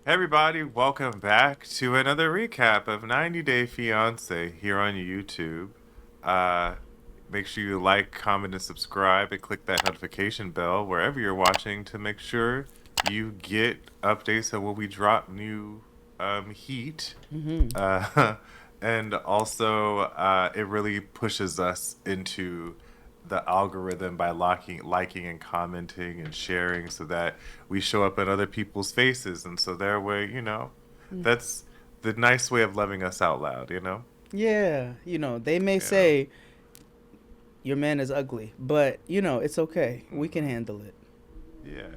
Hey everybody, welcome back to another recap of 90 Day Fiancé here on YouTube. Uh, Make sure you like, comment, and subscribe, and click that notification bell wherever you're watching to make sure you get updates on when we drop new heat. Uh, and also, it really pushes us into the algorithm by liking and commenting and sharing so that we show up in other people's faces. And so their way, that's the nice way of loving us out loud. Yeah, they may Yeah. say your man is ugly, but it's okay. We can hmm handle it. Yeah.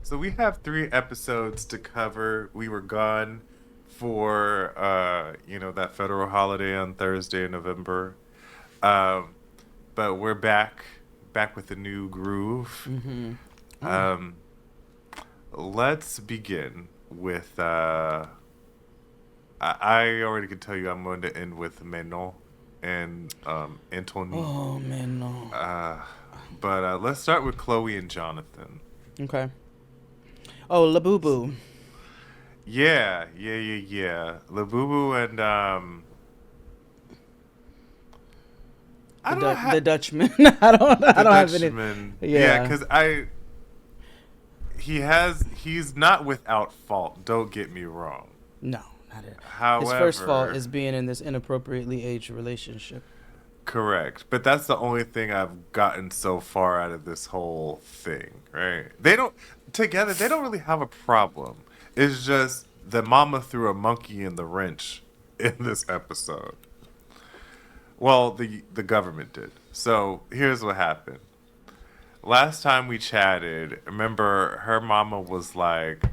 So we have 3 episodes to cover. We were gone for that federal holiday on Thursday in November. Um, but we're back with a new groove. Mm-hmm. Oh. Um, let's begin with I already can tell you I'm going to end with Manon and Anthony. Oh man, no. Uh, but let's start with Chloe and Jonathan. Okay. Oh, La Boo Boo. Yeah. Labubu and I don't know how The Dutchman. I the don't have any. Dutchman. Yeah, Yeah. because he's not without fault. Don't get me wrong. No, not it. His first fault However, is being in this inappropriately aged relationship. correct. But that's the only thing I've gotten so far out of this whole thing, right? They don't really have a problem. It's just the mama threw a monkey in the wrench in this episode. Well, the government did. So here's what happened. Last time we chatted, remember her mama was like,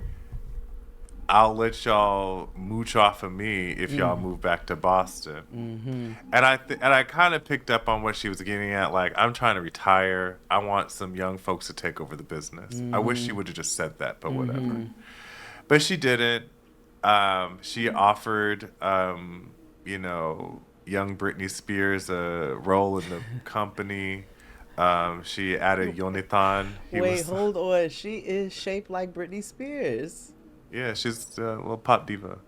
I'll let y'all mooch off of me if y'all Mm. move back to Boston. Mm-hmm. And I kind of picked up on what she was getting at. Like, I'm trying to retire. I want some young folks to take over the business. I wish she Mm-hmm. would have just said that, but whatever. Mm-hmm. But she didn't. She offered, young Britney Spears a role in the company. She added Yonathan. He Wait, was, hold on. She is shaped like Britney Spears. yeah, she's a little pop diva.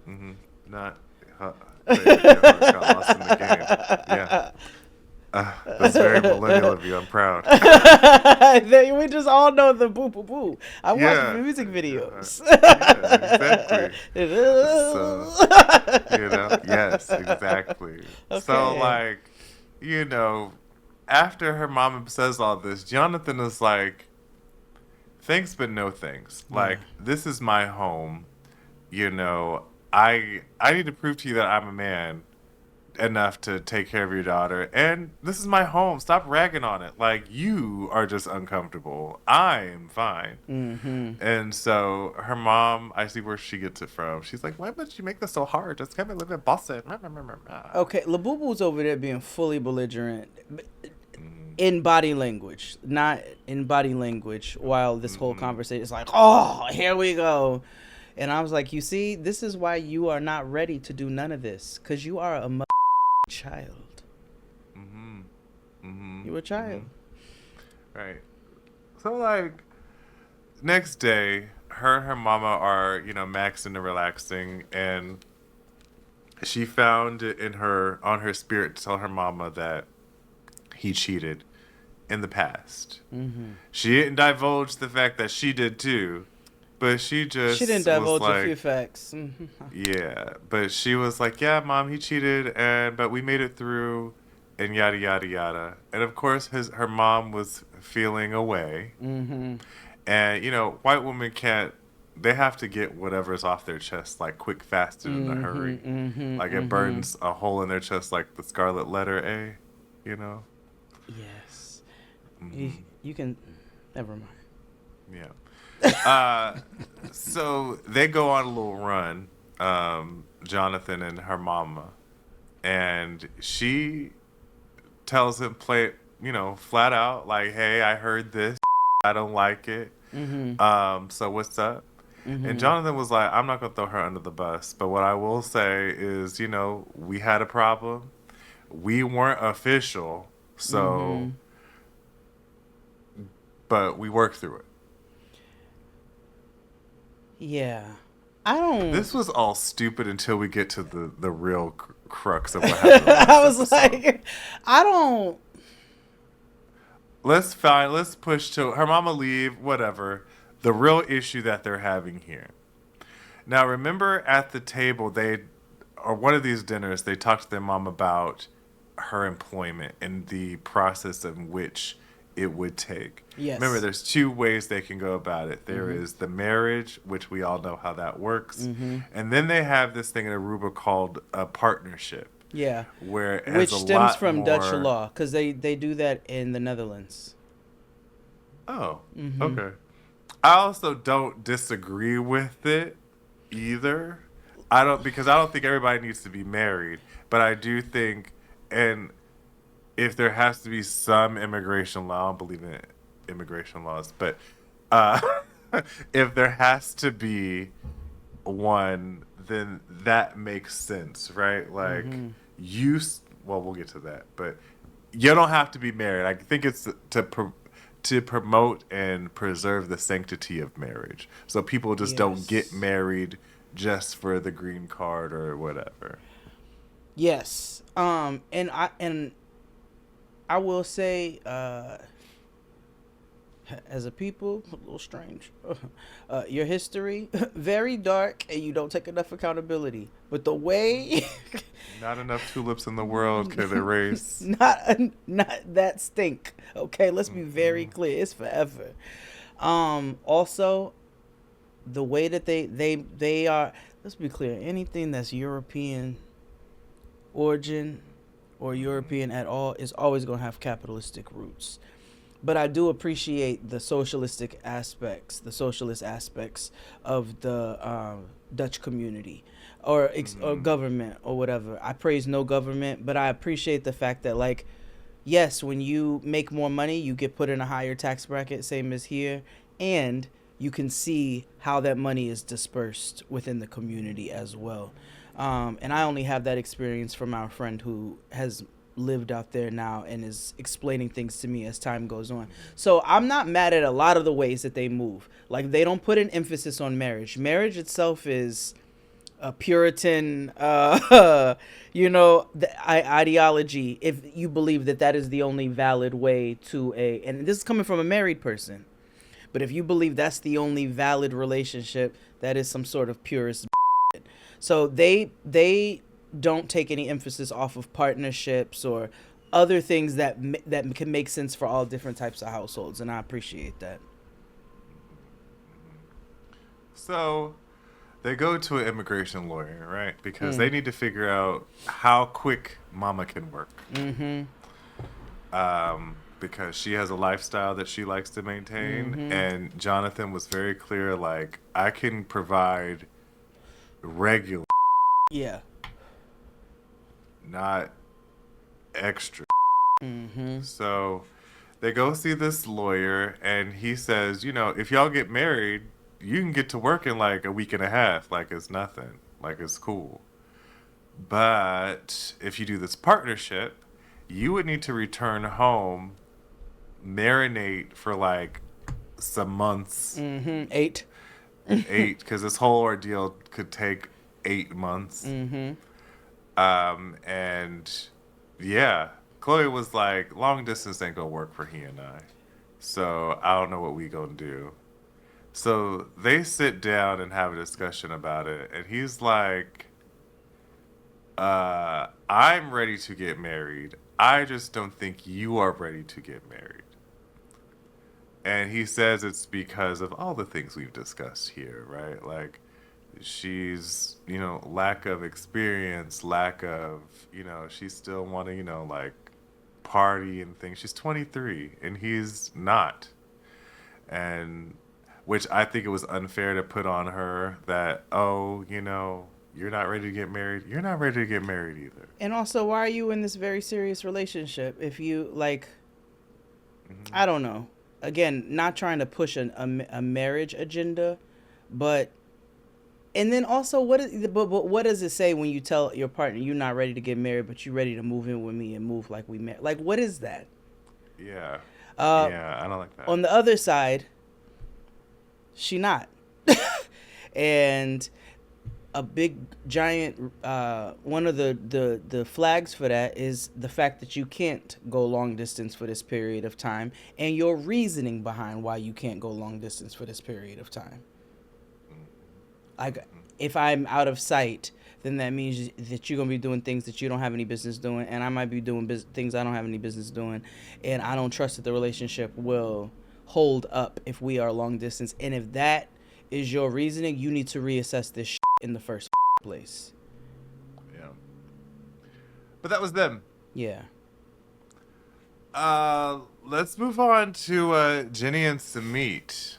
hmm Not, got lost in the game. Yeah. That's very millennial of you. I'm proud. We just all know the boo boo boo. I watch Yeah. music Yeah. videos. Yeah, exactly. So, yes, exactly. So, Okay. like, after her mama says all this, Jonathan is like, thanks, but no thanks. Yeah. Like, this is my home. I need to prove to you that I'm a man enough to take care of your daughter, and this is my home. Stop ragging on it. Like, you are just uncomfortable. I'm fine. Mm-hmm. And so her mom, I see where she gets it from. She's like, why would you make this so hard? Just come and live in Boston. Okay, Labubu's over there being fully belligerent Mm-hmm. in body language, not in body language. While this whole Mm-hmm. conversation is like, oh, here we go. And I was like, you see, this is why you are not ready to do none of this, because you are a child. Mm-hmm. Mm-hmm. You a child. Mm-hmm. Right. So, like, next day, her and her mama are, maxing and relaxing, and she found it on her spirit to tell her mama that he cheated in the past. Mm-hmm. She didn't divulge the fact that she did too, but she She didn't just was divulge a few like, facts. Mhm. yeah. But she was like, yeah, mom, he cheated, and but we made it through, and yada yada yada. And of course, her mom was feeling away, Mm-hmm. and white women can't. They have to get whatever's off their chest like quick, fast, and in a Mm-hmm. hurry. Mm-hmm. Like it Mm-hmm. burns a hole in their chest like the scarlet letter A, you know. Yes. You, hmm you can. Never mind. Yeah. Uh, so they go on a little run, Jonathan and her mama, and she tells him flat out like, "Hey, I heard this. I don't like it. Mm-hmm. So what's up?" And Mm-hmm. Jonathan was like, "I'm not gonna throw her under the bus, but what I will say is, we had a problem. We weren't official, so Mm-hmm. but we worked through it." Yeah. I don't. This was all stupid until we get to the real crux of what happened. I was like, I don't. Let's push to her mama leave, whatever. The real issue that they're having here. Now, remember at the table, or one of these dinners, they talked to their mom about her employment and the process in which it would take. Yes. Remember, there's two ways they can go about it. There is the marriage, which we all know how that works. And then they have this thing in Aruba called a partnership. Yeah. Where which stems from Dutch law, because they do that in the Netherlands. Oh, okay. I also don't disagree with it either. Because I don't think everybody needs to be married, but I do think, and if there has to be some immigration law, I don't believe in immigration laws, but if there has to be one, then that makes sense, right? Like well, we'll get to that, but you don't have to be married. I think it's to promote and preserve the sanctity of marriage, so people just don't get married just for the green card or whatever. Yes. And I will say, as a people, a little strange. Your history, very dark, and you don't take enough accountability. But the way... Not enough tulips in the world could erase... not that stink. Okay, let's be very clear. It's forever. Also, the way that they are... Let's be clear. Anything that's European origin or European at all is always going to have capitalistic roots. But I do appreciate the socialist aspects of the Dutch community or government or whatever. I praise no government, but I appreciate the fact that, like, yes, when you make more money, you get put in a higher tax bracket, same as here, and you can see how that money is dispersed within the community as well. And I only have that experience from our friend who has lived out there now and is explaining things to me as time goes on. So I'm not mad at a lot of the ways that they move. Like, they don't put an emphasis on marriage. Marriage itself is a Puritan, ideology, if you believe that that is the only valid way to and this is coming from a married person, but if you believe that's the only valid relationship, that is some sort of purist. So they don't take any emphasis off of partnerships or other things that can make sense for all different types of households, and I appreciate that. So they go to an immigration lawyer, right? Because they need to figure out how quick mama can work. Because she has a lifestyle that she likes to maintain. And Jonathan was very clear, like, I can provide regular. Yeah. Not extra. So they go see this lawyer, and he says, if y'all get married, you can get to work in like a week and a half. Like, it's nothing. Like, it's cool. But if you do this partnership, you would need to return home, marinate for like some months. 8, because this whole ordeal could take 8 months. And yeah, Chloe was like, long distance ain't gonna work for he and I. So I don't know what we gonna do. So they sit down and have a discussion about it. And he's like, I'm ready to get married. I just don't think you are ready to get married. And he says it's because of all the things we've discussed here, right? Like, she's, lack of experience, lack of, she's still wanting, like, party and things. She's 23 and he's not. And which I think it was unfair to put on her that, you're not ready to get married. You're not ready to get married either. And also, why are you in this very serious relationship if you, like, I don't know. Again, not trying to push a marriage agenda, but... And then also, what does it say when you tell your partner you're not ready to get married, but you're ready to move in with me and move like we met? Like, what is that? Yeah. I don't like that. On the other side, she not. And a big giant one of the flags for that is the fact that you can't go long distance for this period of time, and your reasoning behind why you can't go long distance for this period of time. Like, if I'm out of sight, then that means that you're gonna be doing things that you don't have any business doing, and I might be doing things I don't have any business doing, and I don't trust that the relationship will hold up if we are long distance. And if that is your reasoning, you need to reassess this in the first place. Yeah. But that was them. Yeah. Let's move on to Johny and Sumit.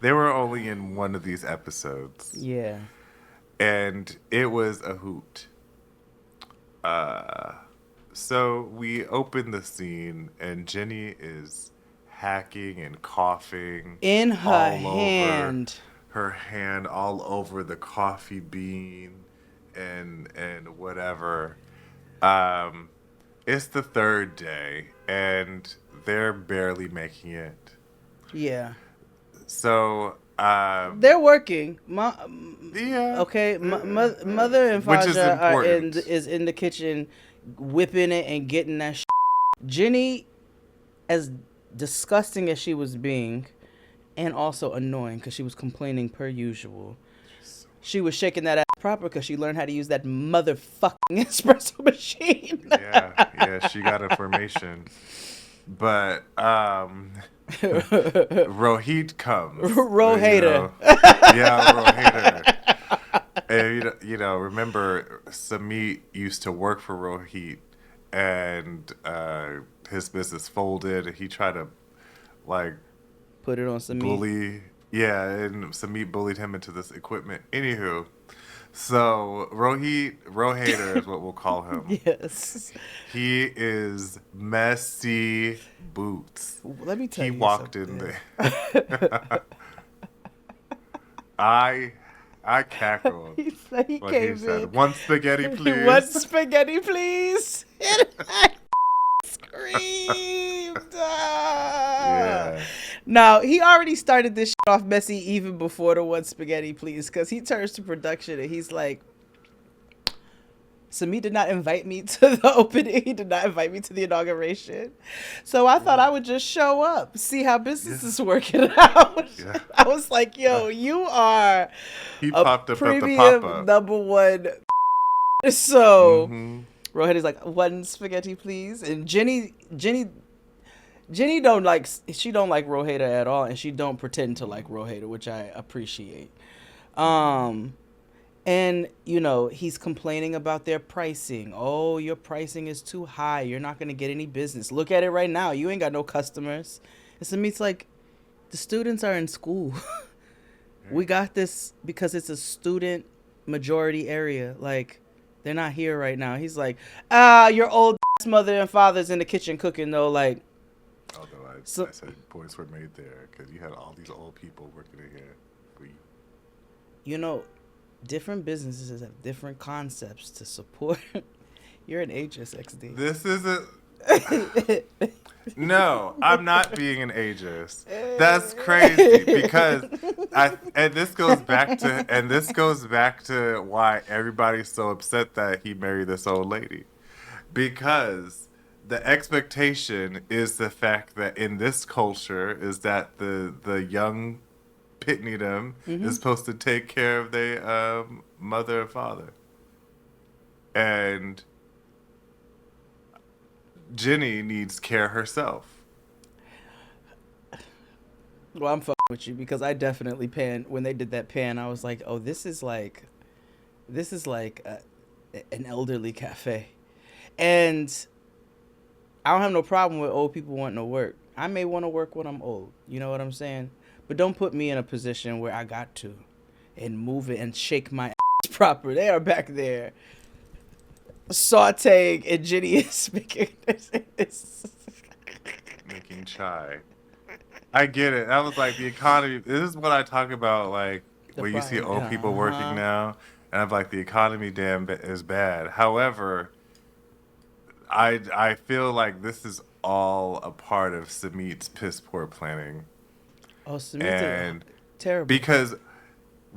They were only in one of these episodes. Yeah. And it was a hoot. So we open the scene, and Johny is hacking and coughing in her hand. Her hand all over the coffee bean and whatever. It's the third day, and they're barely making it. Yeah. So they're working. Yeah. Okay. Mother and father is in the kitchen, whipping it and getting that shit. Johny, as disgusting as she was being, and also annoying because she was complaining per usual, she was shaking that ass proper because she learned how to use that motherfucking espresso machine. yeah, she got information. But Rohit comes. Rohater. Yeah, Rohater. And you know, remember Sumit used to work for Rohit, and his business folded, and he tried to like put it on Sumit. Bully. Yeah, and Sumit bullied him into this equipment. Anywho, so Rohater is what we'll call him. Yes. He is messy boots. Let me tell you. He walked in there. I cackled. He said, "One spaghetti, please." One spaghetti, please. And I screamed. Yeah. Now, he already started this shit off messy even before the one spaghetti, please, because he turns to production and he's like, Sumit did not invite me to the opening. He did not invite me to the inauguration. So I thought I would just show up, see how business is working out. Yeah. I was like, yo, you are he popped up at the pop-up. Number one. So Rohit is like, one spaghetti, please. And Johny don't like Rohater at all, and she don't pretend to like Rohater, which I appreciate. And you know, he's complaining about their pricing. Oh, your pricing is too high. You're not gonna get any business. Look at it right now. You ain't got no customers. And Sumit's like, the students are in school. We got this because it's a student majority area. Like, they're not here right now. He's like, your old mother and father's in the kitchen cooking though. Like, although I said points were made there because you had all these old people working in here. You know, different businesses have different concepts to support. You're an ageist, XD. This isn't. No, I'm not being an ageist. That's crazy because this goes back to why everybody's so upset that he married this old lady, because the expectation is the fact that in this culture is that the young pitney is supposed to take care of their mother and father. And Johny needs care herself. Well, I'm fucking with you because I definitely panned when they did that pan. I was like, oh, this is like an elderly cafe. And I don't have no problem with old people wanting to work. I may want to work when I'm old. You know what I'm saying? But don't put me in a position where I got to and move it and shake my ass proper. They are back there sauteing, and Johny is making chai. I get it. That was like the economy. This is what I talk about, like when you see old people working now, and I'm like, the economy damn is bad. However, I feel like this is all a part of Sumit's piss poor planning. Oh, Sumit's terrible. Because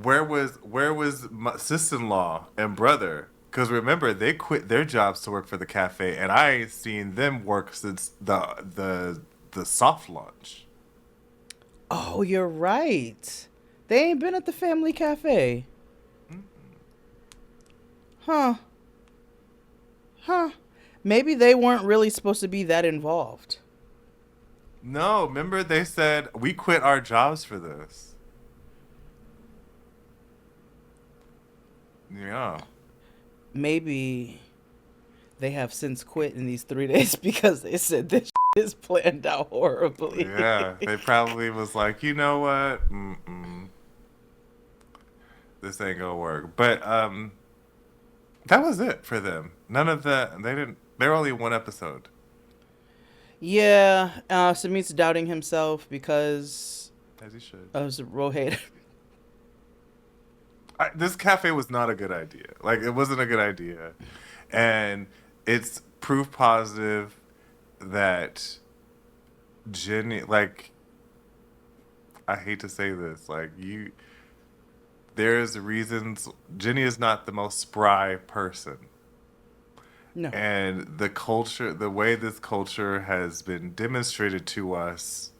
where was my sister-in-law and brother? Because remember, they quit their jobs to work for the cafe, and I ain't seen them work since the soft launch. Oh, you're right. They ain't been at the family cafe. Huh. Huh. Maybe they weren't really supposed to be that involved. No, remember they said we quit our jobs for this. Yeah. Maybe they have since quit in these 3 days because they said this is planned out horribly. Yeah, they probably was like, you know what? This ain't gonna work. But that was it for them. None of the they didn't. They were only one episode. Yeah, Sumit's doubting himself because As he should. of Rohit. This cafe was not a good idea. Like it wasn't a good idea, and it's proof positive that Jenny. Like I hate to say this, like you. There's reasons Jenny is not the most spry person. No. And the culture, the way this culture has been demonstrated to us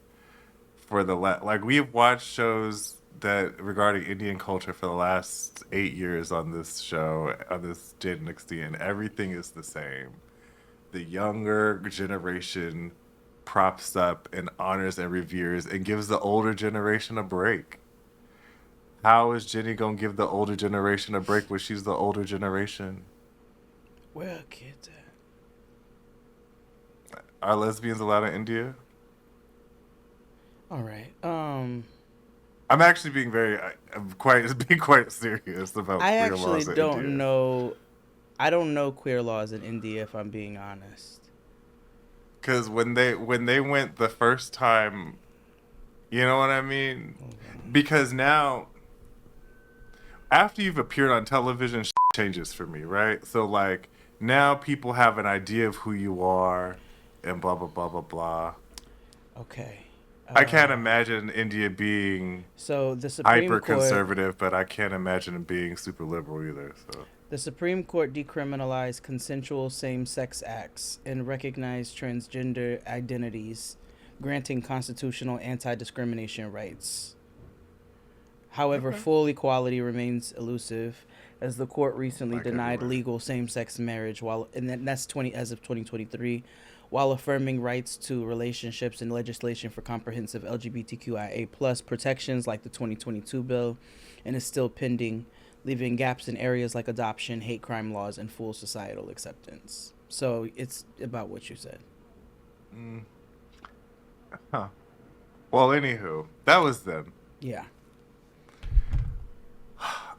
for like we've watched shows that regarding Indian culture for the last 8 years on this show, on this Jade and XD, and everything is the same. The younger generation props up and honors and reveres and gives the older generation a break. How is Jenny gonna give the older generation a break when she's the older generation? Where are kids at? Are lesbians allowed in India? All right. I'm actually being I'm being quite serious about I queer actually laws in don't India. know. I don't know queer laws in India, if I'm being honest. Because when they went the first time, you know what I mean? Because now, after you've appeared on television, changes for me, right? So like now people have an idea of who you are, and blah blah blah blah blah. Okay. I can't imagine India being So the Supreme hyper Court, conservative, but I can't imagine it being super liberal either. So the Supreme Court decriminalized consensual same-sex acts and recognized transgender identities, granting constitutional anti-discrimination rights. However, okay. full equality remains elusive, as the court recently Like denied everywhere. legal same-sex marriage, that's 20 as of 2023, while affirming rights to relationships and legislation for comprehensive LGBTQIA plus protections like the 2022 bill, and is still pending, leaving gaps in areas like adoption, hate crime laws, and full societal acceptance. So it's about what you said. Huh. Well, anywho, that was them. Yeah.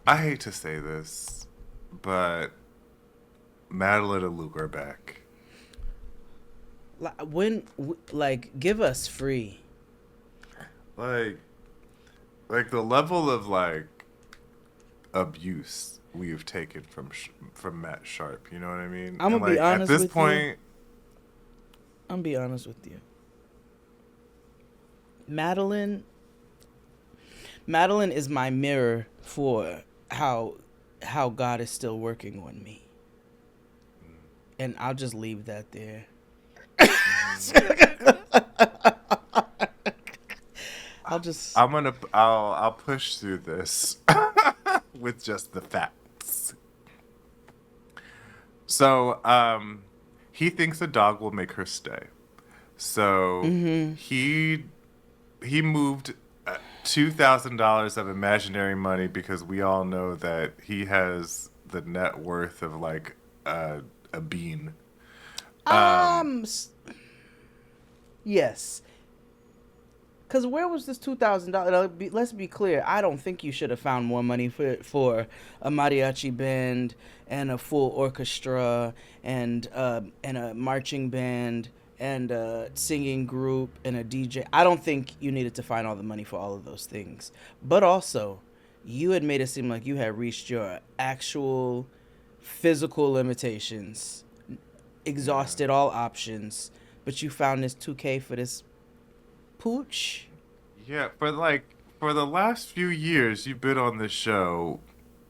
I hate to say this, but Madelein and Luke are back. Give us free. Like the level of like abuse we've taken from Matt Sharp. You know what I mean? I'm gonna be honest at this with point, you. I'm gonna be honest with you. Madelein is my mirror for how God is still working on me. And I'll just leave that there. I'll push through this with just the facts. So, he thinks a dog will make her stay. So he moved $2,000 of imaginary money because we all know that he has the net worth of like a bean. Yes. Because where was this $2,000? Let's be clear. I don't think you should have found more money for a mariachi band and a full orchestra and a marching band and a singing group and a DJ. I don't think you needed to find all the money for all of those things. But also, you had made it seem like you had reached your actual physical limitations, exhausted all options, but you found this $2K for this pooch. Yeah, for for the last few years you've been on this show,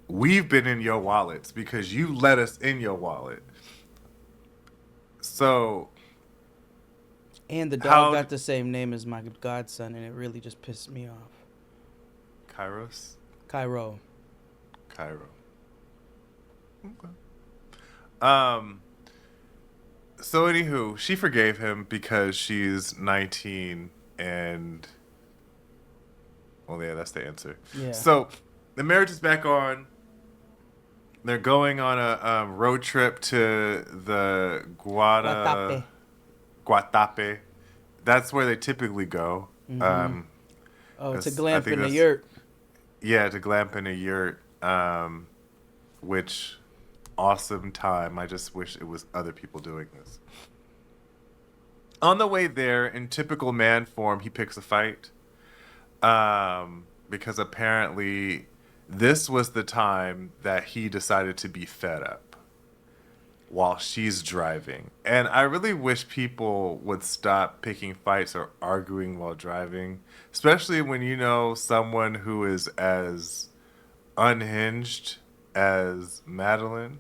we've been in your wallets because you let us in your wallet. So, And the dog how got the same name as my godson, and it really just pissed me off. Kairos? Cairo. Cairo. Okay. Um. So, anywho, she forgave him because she's 19 and. Well, yeah, that's the answer. Yeah. So, the marriage is back on. They're going on a road trip to the Guatape. Guatape. That's where they typically go. Mm-hmm. To I glamp think in the that's- yurt. Yeah, to glamp in a yurt. Which awesome time. I just wish it was other people doing this. On the way there, in typical man form, he picks a fight. Because apparently this was the time that he decided to be fed up while she's driving. And I really wish people would stop picking fights or arguing while driving, especially when you know someone who is as unhinged as Madelein.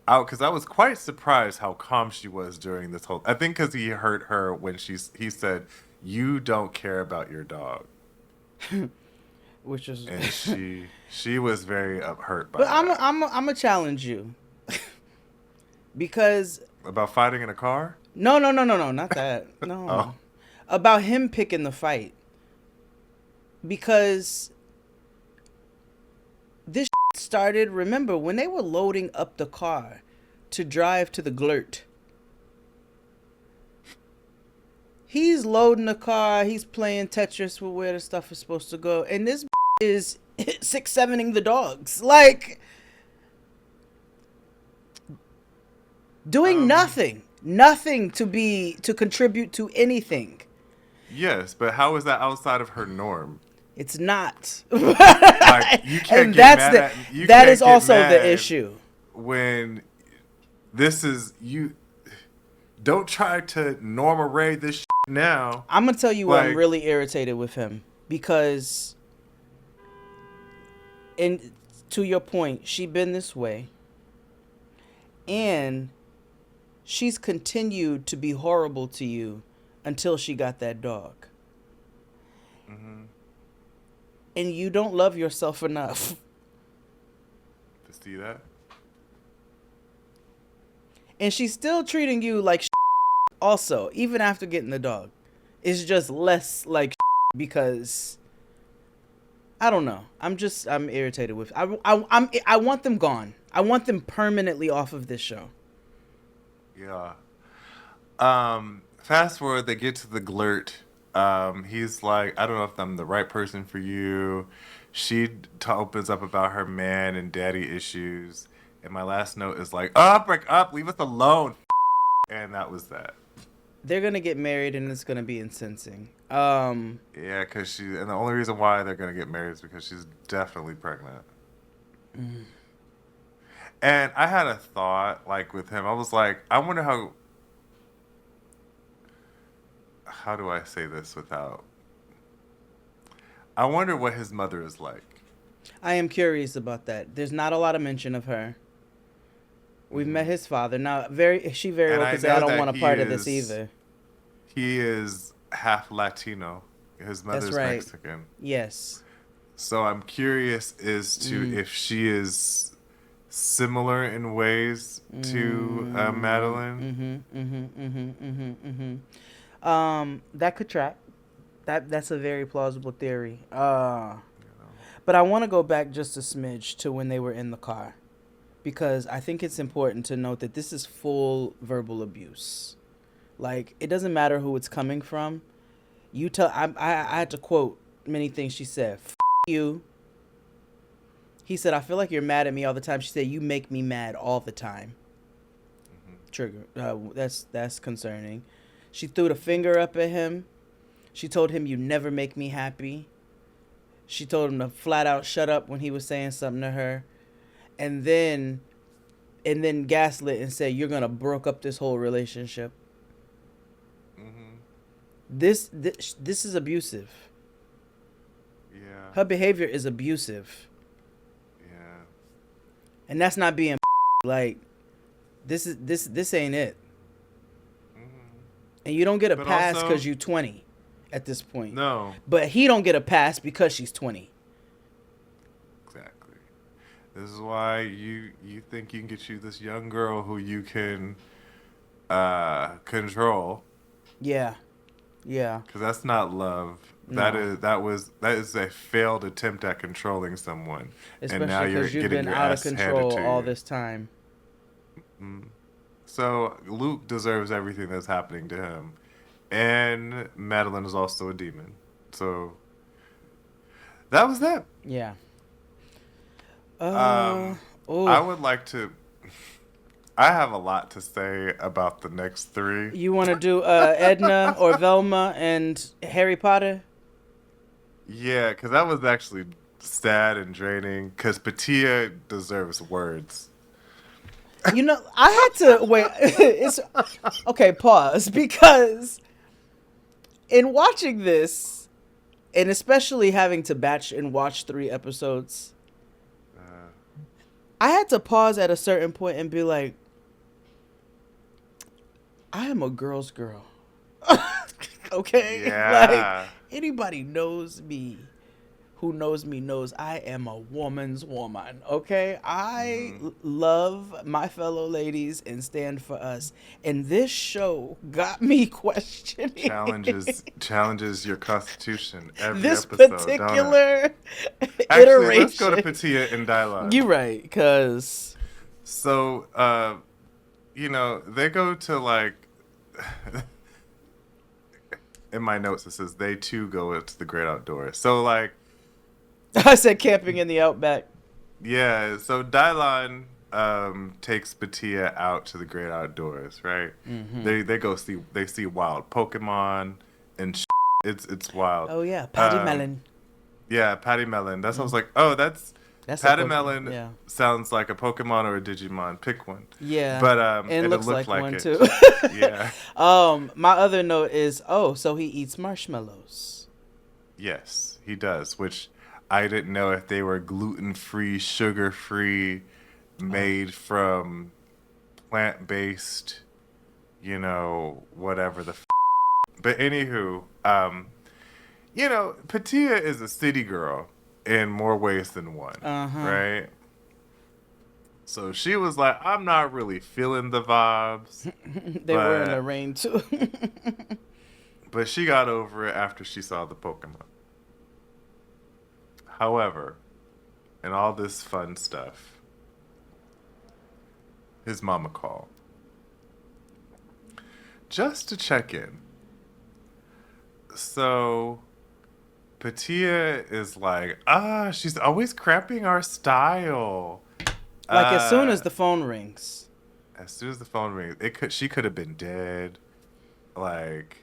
Because I was quite surprised how calm she was during this whole. I think because he hurt her when he said, "You don't care about your dog," Which is. and she was very hurt by But that. I'm gonna challenge you. Because About fighting in a car. no, not that. No. Oh. About him picking the fight. Because this started, remember, when they were loading up the car to drive to the Glurt. He's loading the car, he's playing Tetris with where the stuff is supposed to go, and this is 6-7ing the dogs. Like, doing nothing to contribute to anything. Yes, but how is that outside of her norm? It's not. Like, you can't And get that's mad at, you that can't is get also mad the issue. when this is you. Don't try to Norma Ray this shit now. I'm gonna tell you why I'm Like- really irritated with him, because, and to your point, she been this way, and she's continued to be horrible to you until she got that dog. Mm-hmm. And you don't love yourself enough. To see that. And she's still treating you like also, even after getting the dog. It's just less like because I don't know. I'm irritated with. I want them gone. I want them permanently off of this show. Yeah. Fast forward, they get to the Glurt. He's like, I don't know if I'm the right person for you. She opens up about her man and daddy issues. And my last note is like, break up, leave us alone. And that was that. They're gonna get married and it's gonna be incensing. Yeah, because and the only reason why they're going to get married is because she's definitely pregnant. Mm. And I had a thought, like, with him. I was like, I wonder how do I say this without, I wonder what his mother is like. I am curious about that. There's not a lot of mention of her. We've met his father. Now, she very And well I could say, I know don't that want a he part of this is- either. He is half Latino. His mother's right. Mexican. Yes. So I'm curious as to if she is similar in ways to Madeleine. That could track. That's a very plausible theory. But I want to go back just a smidge to when they were in the car, because I think it's important to note that this is full verbal abuse. Like, it doesn't matter who it's coming from. I had to quote many things she said. F*** you. He said, I feel like you're mad at me all the time. She said, you make me mad all the time. Trigger. That's concerning. She threw the finger up at him. She told him, you never make me happy. She told him to flat out shut up when he was saying something to her. And then gaslit and said, you're going to broke up this whole relationship. Mm-hmm. This is abusive. Yeah. Her behavior is abusive. Yeah. And that's not being like this ain't it. Mm-hmm. And you don't get a But pass also- because you 20 at this point. No. But he don't get a pass because she's 20. Exactly. This is why you think you can get you this young girl who you can control. Yeah. Yeah. Because that's not love. No. That is a failed attempt at controlling someone. Especially and now you're because you've getting been your out of ass handed control to all you. this time. So Luke deserves everything that's happening to him. And Madelein is also a demon. So that was that. Yeah. I would like to. I have a lot to say about the next three. You want to do Edna or Velma and Harry Potter? Yeah, because that was actually sad and draining. Because Pattiya deserves words. You know, I had to wait. It's okay. Pause, because in watching this, and especially having to batch and watch 3 episodes, I had to pause at a certain point and be like, I am a girl's girl. Okay? Yeah. Like, anybody knows me who knows me knows I am a woman's woman. Okay? I love my fellow ladies and stand for us. And this show got me questioning. Challenges your constitution every this episode. particular Actually, iteration. let's go to Pattiya and Dylan. You're right, because... So, they go to, like... in my notes, it says they, too, go to the great outdoors. So, like... I said camping in the outback. Yeah, so Dylan takes Pattiya out to the great outdoors, right? Mm-hmm. They see wild Pokemon and it's wild. Oh, yeah, Patty Melon. Yeah, Patty Melon. That's what I was like, oh, that's Patty Melon. Yeah. Sounds like a Pokemon or a Digimon. Pick one. Yeah. But and it looks looked like one it. too. Yeah. My other note is, so he eats marshmallows. Yes, he does, which I didn't know if they were gluten-free, sugar-free, made from plant-based, whatever the But anywho, Pattiya is a city girl in more ways than one, right? So she was like, I'm not really feeling the vibes. They were in the rain, too. But she got over it after she saw the Pokemon. However, in all this fun stuff, his mama called. Just to check in. So, Pattiya is like, she's always cramping our style. Like, as soon as the phone rings. As soon as the phone rings, she could have been dead. Like...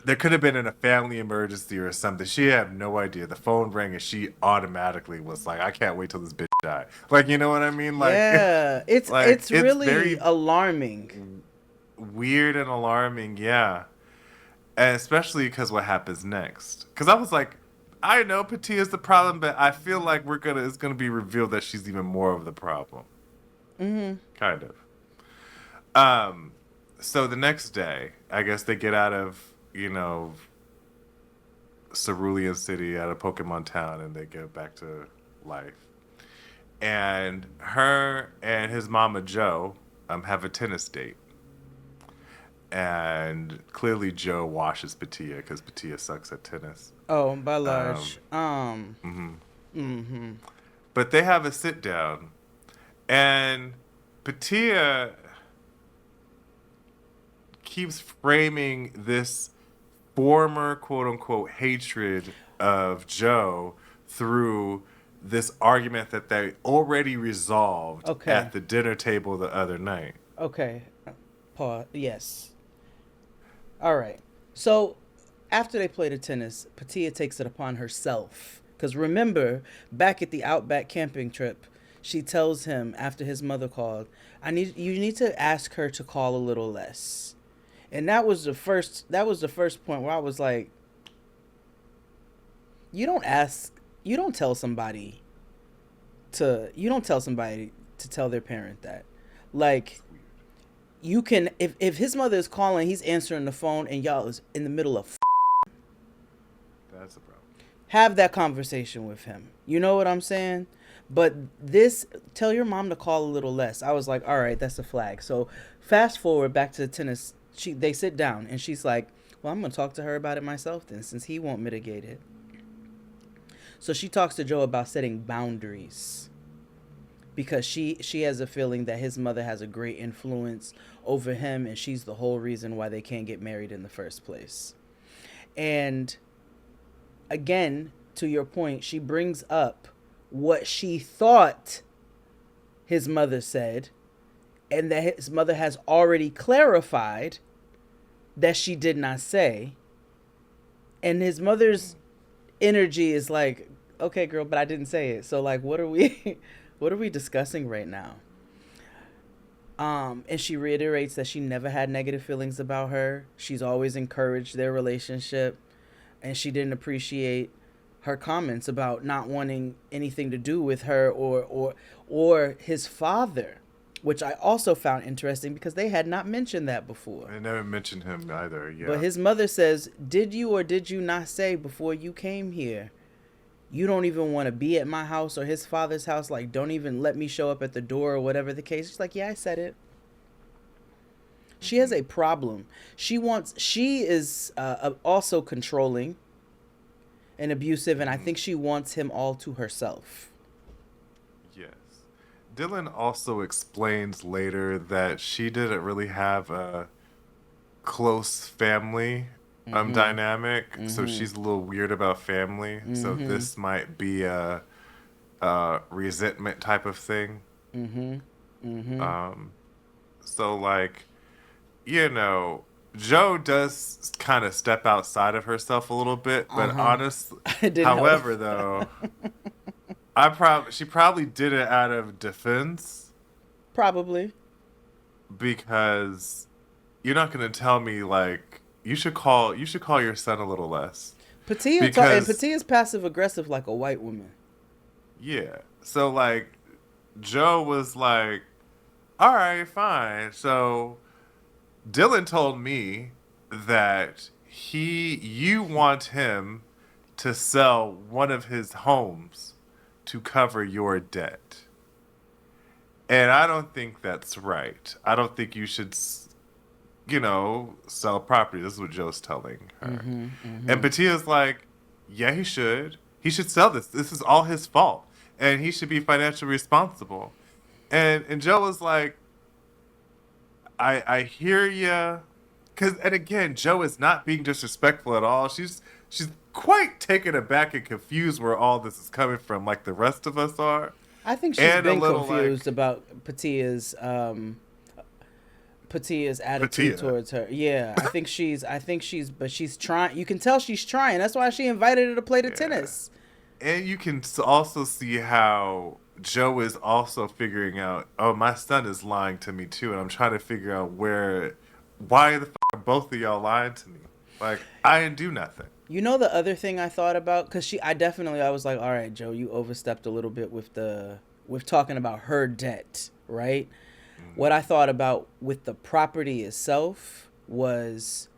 There could have been a family emergency or something. She had no idea. The phone rang and she automatically was like, I can't wait till this bitch die. Like, you know what I mean? Like, yeah, it's really very alarming. Weird and alarming, yeah. And especially because what happens next. Because I was like, I know Pattiya's the problem, but I feel like it's gonna be revealed that she's even more of the problem. Mm-hmm. Kind of. So the next day, I guess they get out of Cerulean City, out of Pokemon Town, and they get back to life. And her and his mama Joe have a tennis date. And clearly Joe washes Pattiya because Pattiya sucks at tennis. Oh, by large. But they have a sit down, and Pattiya keeps framing this former quote-unquote hatred of Joe through this argument that they already resolved at the dinner table the other night. Okay. Pause. Yes. All right. So after they play the tennis, Pattiya takes it upon herself. Because remember, back at the Outback camping trip, she tells him after his mother called, you need to ask her to call a little less. And that was the first point where I was like, You don't ask. You don't tell somebody to. You don't tell somebody to tell their parent that. Like, you can. If his mother is calling, he's answering the phone, and y'all is in the middle of. That's a problem. Have that conversation with him. You know what I'm saying? But this, tell your mom to call a little less. I was like, all right, that's a flag. So fast forward back to the tennis. They sit down, and she's like, well, I'm going to talk to her about it myself then, since he won't mitigate it. So she talks to Joe about setting boundaries, because she has a feeling that his mother has a great influence over him, and she's the whole reason why they can't get married in the first place. And again, to your point, she brings up what she thought his mother said, and that his mother has already clarified that she did not say. And his mother's energy is like, okay, girl, but I didn't say it. So like, what are we discussing right now? And she reiterates that she never had negative feelings about her. She's always encouraged their relationship, and she didn't appreciate her comments about not wanting anything to do with her or his father, which I also found interesting because they had not mentioned that before. I never mentioned him either. Yeah. But his mother says, did you or did you not say before you came here, you don't even want to be at my house or his father's house? Like, don't even let me show up at the door or whatever the case. She's like, yeah, I said it. She has a problem. She is also controlling and abusive, and I think she wants him all to herself. Yes. Dylan also explains later that she didn't really have a close family dynamic, so she's a little weird about family. So this might be a resentment type of thing. So like, you know, Joe does kind of step outside of herself a little bit, but honestly, however, though, she probably did it out of defense. Probably. Because you're not going to tell me like you should call your son a little less. Pattiya's passive aggressive like a white woman. Yeah. So like Joe was like, all right, fine. So Dylan told me that you want him to sell one of his homes to cover your debt. And I don't think that's right. I don't think you should, sell property. This is what Joe's telling her. And Pattiya's like, yeah, he should. He should sell this. This is all his fault. And he should be financially responsible. And Joe was like, I hear ya. And again, Joe is not being disrespectful at all. She's quite taken aback and confused where all this is coming from, like the rest of us are. I think she's been confused about Pattiya's attitude towards her. Yeah, I think she's trying. You can tell she's trying. That's why she invited her to play the tennis. And you can also see how Joe is also figuring out, oh, my son is lying to me too, and I'm trying to figure out why the are both of y'all lying to me? Like, I didn't do nothing. You know the other thing I thought about, because I was like, all right, Joe, you overstepped a little bit with talking about her debt, right? What I thought about with the property itself was,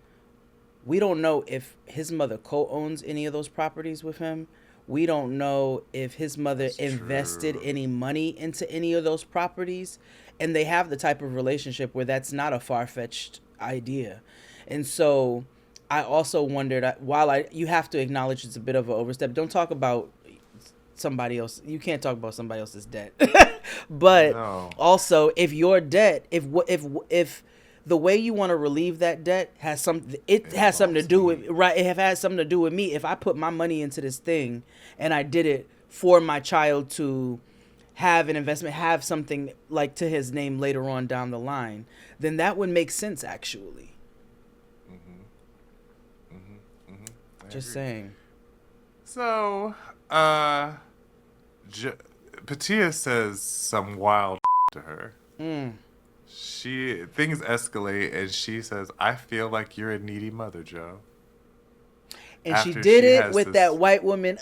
we don't know if his mother co-owns any of those properties with him. We don't know if his mother invested any money into any of those properties. And they have the type of relationship where that's not a far-fetched idea. And so I also wondered, you have to acknowledge it's a bit of an overstep. Don't talk about somebody else. You can't talk about somebody else's debt. But also, if your debt, if the way you want to relieve that debt has something to do with, right? It has something to do with me. If I put my money into this thing and I did it for my child to have an investment, have something like to his name later on down the line, then that would make sense, actually. Just saying. So, Pattiya says some wild to her. Things escalate, and she says, "I feel like you're a needy mother, Joe." And she After did she it has with this- that white woman.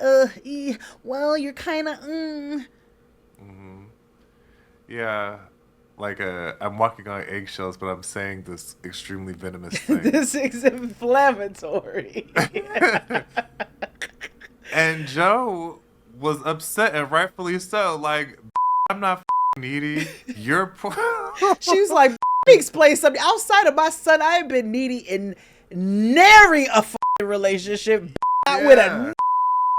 Well, you're kind of. Yeah, like I'm walking on eggshells, but I'm saying this extremely venomous thing. This is inflammatory. And Joe was upset, and rightfully so. Like, I'm not needy. You're poor. She was like, "Me explain something. Outside of my son, I have been needy in nary a relationship. Not with a,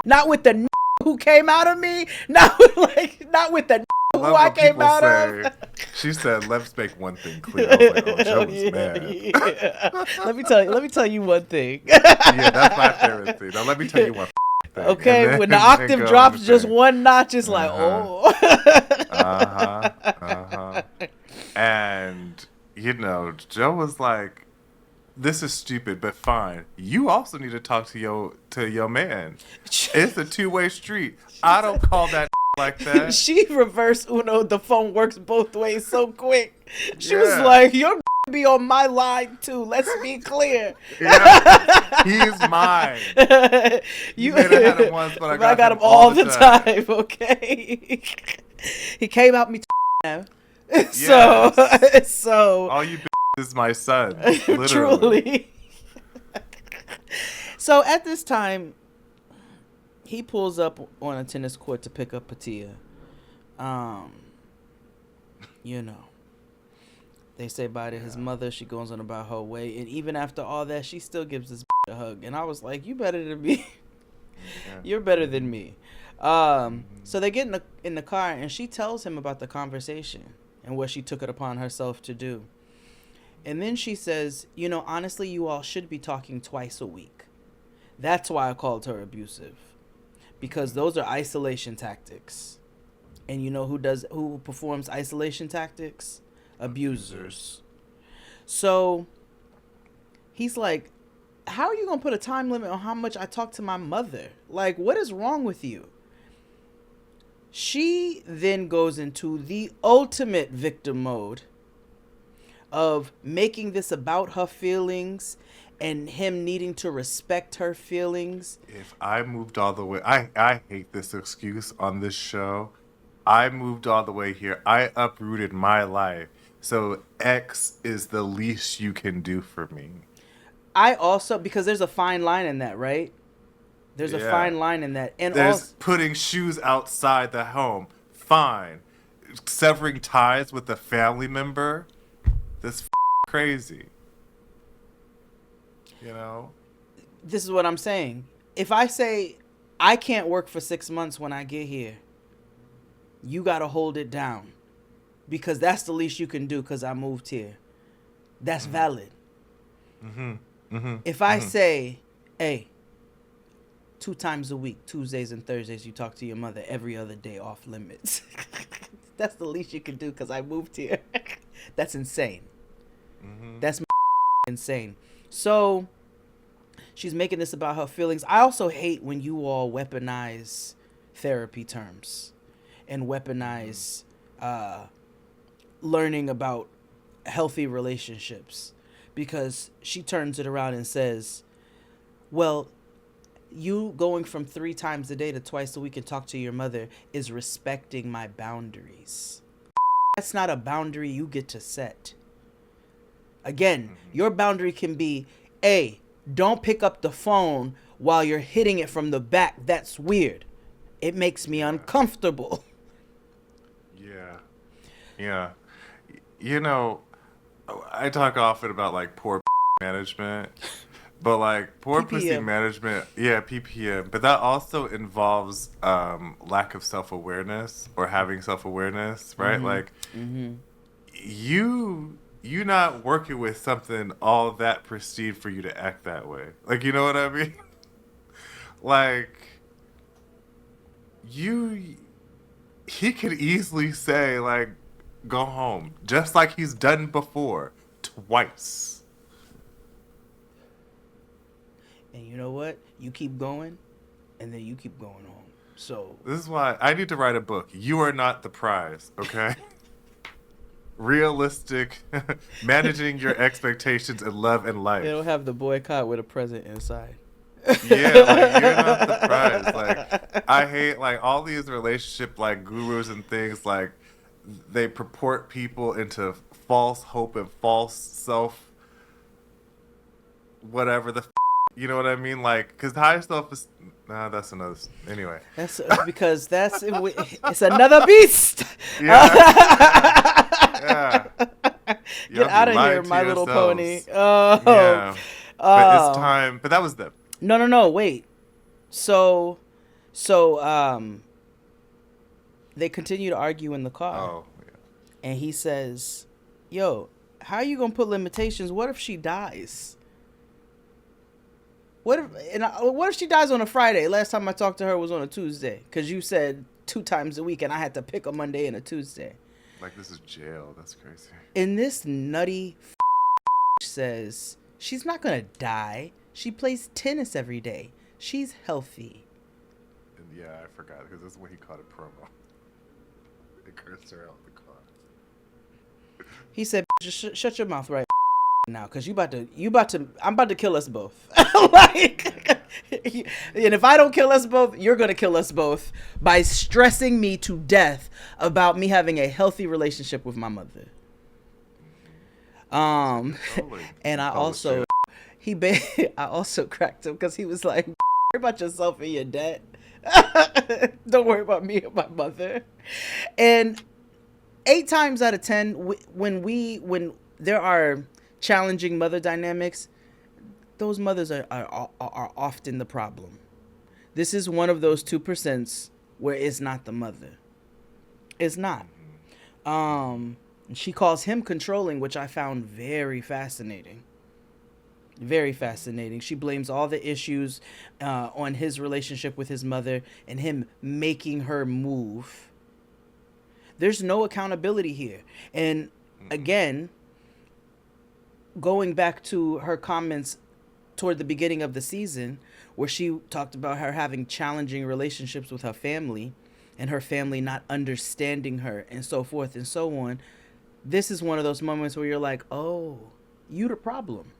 not with the who came out of me. Not with the who I came out of." She said, "Let's make one thing clear." I was like, "Oh, Joe was mad." Yeah. Let me tell you one thing. Yeah, that's my favorite thing. Now let me tell you one thing. Okay, when the octave drops just one notch, it's like, oh. And Joe was like, "This is stupid, but fine. You also need to talk to your man. It's a two-way street. I don't call that like that." She reverse Uno. The phone works both ways so quick. She was Yeah. like, "Your be on my line too. Let's be clear." Yeah, he's mine. You may have had him once, but I got him all the time. Okay. He came out me. So all you is my son. Literally. truly. So at this time, he pulls up on a tennis court to pick up Pattiya. They say bye to his mother. She goes on about her way, and even after all that, she still gives this a hug. And I was like, "You better than me. Yeah. You're better than me." So they get in the car, and she tells him about the conversation and what she took it upon herself to do. And then she says, "Honestly, you all should be talking twice a week. That's why I called her abusive, because those are isolation tactics. And you know who performs isolation tactics? Abusers." So he's like, "How are you gonna put a time limit on how much I talk to my mother? Like, what is wrong with you?" She then goes into the ultimate victim mode of making this about her feelings and him needing to respect her feelings. If I moved all the way, I hate this excuse on this show. I moved all the way here. I uprooted my life. So X is the least you can do for me. I also, because there's a fine line in that, right? There's a fine line in that. And there's also, putting shoes outside the home. Fine. Severing ties with a family member. That's crazy. this is what I'm saying. If I say I can't work for 6 months when I get here, you got to hold it down, because that's the least you can do because I moved here. That's valid. If I say, "Hey, 2 times a week, Tuesdays and Thursdays, you talk to your mother, every other day off limits." That's the least you can do because I moved here. That's insane. That's insane. So she's making this about her feelings. I also hate when you all weaponize therapy terms and weaponize learning about healthy relationships, because she turns it around and says, "Well, you going from 3 times a day to twice a week and talk to your mother is respecting my boundaries." That's not a boundary you get to set. Again, your boundary can be, "Hey, don't pick up the phone while you're hitting it from the back. That's weird. It makes me uncomfortable." Yeah. I talk often about like poor management. But like poor pussy PPM. management, PPM. But that also involves lack of self-awareness or having self-awareness, right? Like you not working with something all that pristine for you to act that way. Like, you know what I mean? Like he could easily say like, "Go home," just like he's done before twice. And you know what? You keep going, and then you keep going home. So This is why I need to write a book. You are not the prize, okay? Realistic, managing your expectations in love and life. it'll have the boycott with a present inside. Yeah, like you're not the prize. Like I hate like all these relationship like gurus and things like they purport people into false hope and false self whatever you know what I mean? Like because high self is nah, that's another anyway. That's because it's another beast. Yeah, yeah. Get Y'all be out of here, lying to My Little Pony. yourselves. Oh, Yeah, but it's oh. time. But that was them. No. Wait. So, so they continue to argue in the car, Oh, yeah. and he says, "Yo, how you gonna put limitations? What if she dies? What if she dies on a Friday? Last time I talked to her was on a Tuesday, because you said 2 times a week, and I had to pick a Monday and a Tuesday. Like this is jail. That's crazy. And this nutty says she's not gonna die. She plays tennis every day. She's healthy." And yeah, I forgot because this is what he called a promo. It cursed her out in the car. He said, just shut your mouth right now, because I'm about to kill us both. Like, and if I don't kill us both, you're going to kill us both by stressing me to death about me having a healthy relationship with my mother. And I also, I also cracked him because he was like, worry about yourself and your debt. Don't worry about me and my mother. And 8 times out of 10, when there are challenging mother dynamics, those mothers are often the problem. This is one of those 2% where it's not the mother. It's not. She calls him controlling, which I found very fascinating. Very fascinating. She blames all the issues on his relationship with his mother and him making her move. There's no accountability here. And again, going back to her comments toward the beginning of the season, where she talked about her having challenging relationships with her family and her family not understanding her and so forth and so on. This is one of those moments where you're like, oh, you the problem.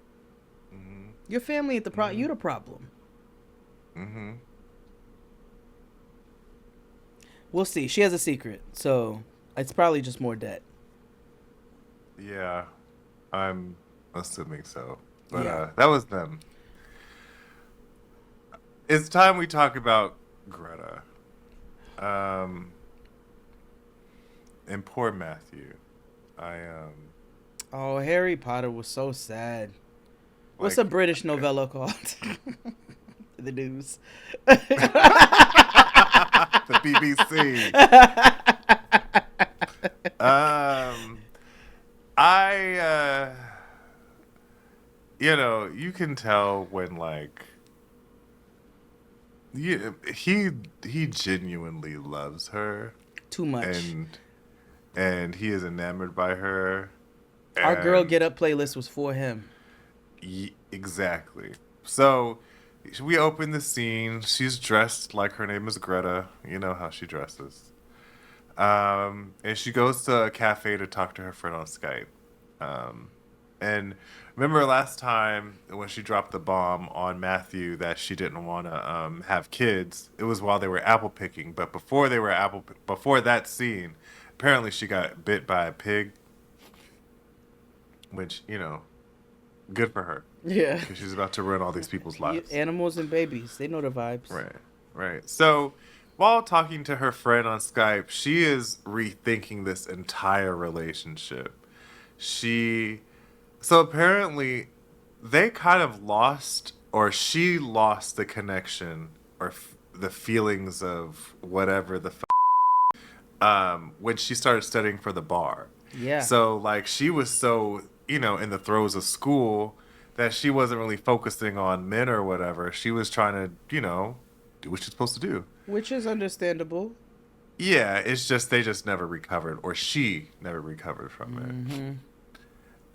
Mm-hmm. Your family ain't the problem. You the problem. Mm-hmm. We'll see. She has a secret, so it's probably just more debt. Yeah, I'm assuming so. But yeah. That was them. It's time we talk about Greta. And poor Matthew. Oh, Harry Potter was so sad. What's a British novella called? The news. The BBC. You can tell when he genuinely loves her too much, and he is enamored by her. Our Girl Get Up playlist was for him. Exactly. So we open the scene. She's dressed like her name is Greta. You know how she dresses. And she goes to a cafe to talk to her friend on Skype. And remember last time when she dropped the bomb on Matthew that she didn't want to have kids, it was while they were apple picking. But before that scene, apparently she got bit by a pig, which, good for her. Yeah. Because she's about to ruin all these people's lives. Animals and babies, they know the vibes. Right. So while talking to her friend on Skype, she is rethinking this entire relationship. So apparently they kind of lost, or she lost the connection or the feelings of whatever the when she started studying for the bar. Yeah. So she was so, in the throes of school that she wasn't really focusing on men or whatever. She was trying to, do what she's supposed to do. Which is understandable. Yeah, it's just they just never recovered, or she never recovered from it.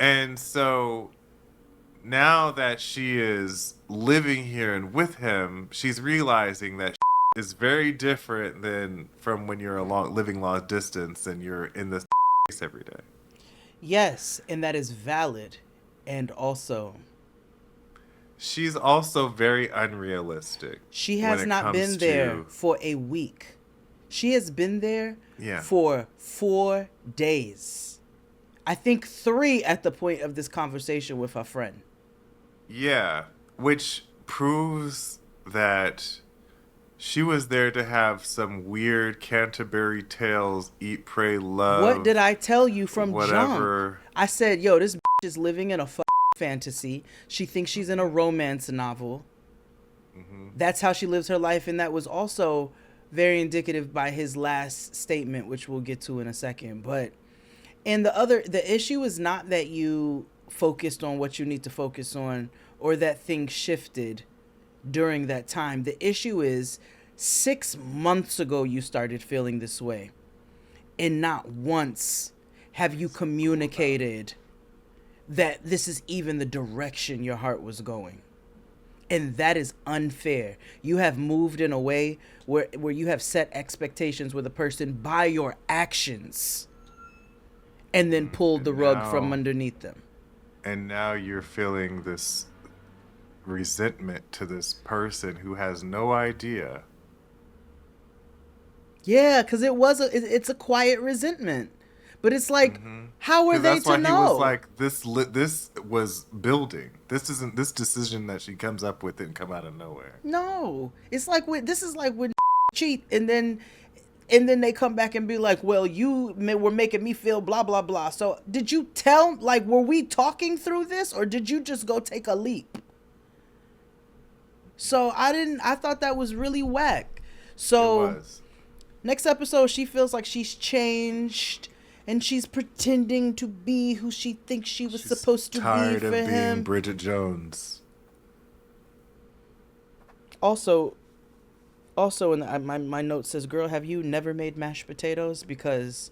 And so now that she is living here and with him, she's realizing that is very different than from when you're living long distance and you're in this place every day. Yes, and that is valid. And also, she's also very unrealistic She when has it not comes been there to for a week. She has been there yeah. for 4 days. I think 3 at the point of this conversation with her friend. Yeah, which proves that she was there to have some weird Canterbury Tales, eat, pray, What did love, I tell you from jump? whatever. I said, yo, this is living in a fantasy. She thinks she's in a romance novel. Mm-hmm. That's how she lives her life, and that was also very indicative by his last statement, which we'll get to in a second. But the issue is not that you focused on what you need to focus on or that things shifted during that time. The issue is 6 months ago you started feeling this way, and not once have you communicated that this is even the direction your heart was going. And that is unfair. You have moved in a way where you have set expectations with a person by your actions and then pulled the rug from underneath them. And now you're feeling this resentment to this person who has no idea. Yeah, because it's a quiet resentment. But it's like, how are they to know? That's why he was like, this was building. This isn't this decision that she comes up with didn't come out of nowhere. No, it's like this is like when cheat and then they come back and be like, well, you were making me feel blah blah blah. So did you were we talking through this, or did you just go take a leap? So I thought that was really whack. So It was. Next episode, she feels like she's changed. And she's pretending to be who she thinks she's supposed to be for him. Tired of being Bridget Jones. Also, in my note says, "Girl, have you never made mashed potatoes?" Because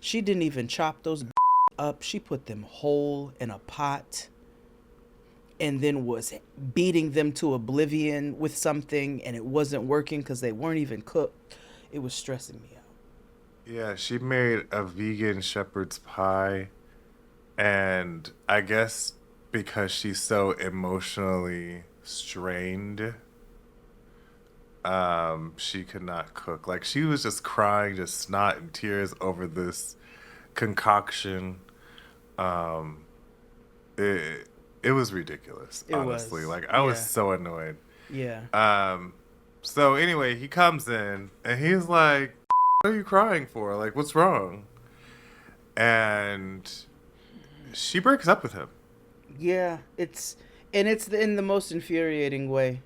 she didn't even chop those up. She put them whole in a pot, and then was beating them to oblivion with something, and it wasn't working because they weren't even cooked. It was stressing me out. Yeah, she made a vegan shepherd's pie, and I guess because she's so emotionally strained, she could not cook. Like, she was just crying, just snot and tears over this concoction. It was ridiculous, honestly. Like, I was so annoyed. Yeah. So anyway, he comes in, and he's like, what are you crying for? Like, what's wrong? And she breaks up with him. Yeah, it's in the most infuriating way.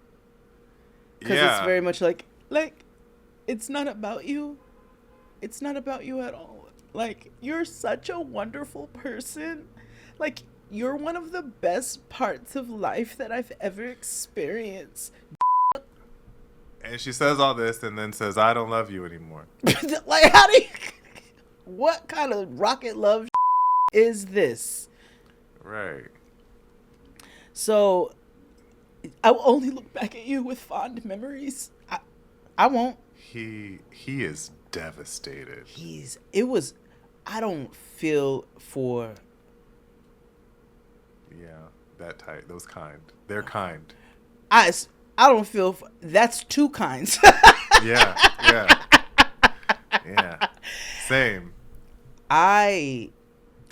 Because it's very much like, it's not about you. It's not about you at all. Like, you're such a wonderful person. Like, you're one of the best parts of life that I've ever experienced. And she says all this and then says, I don't love you anymore. Like, how do you... What kind of rocket love is this? Right. So, I will only look back at you with fond memories. I won't. He is devastated. I don't feel for... Yeah, that type, those kind. They're kind. I don't feel... That's two kinds. Yeah. Same. I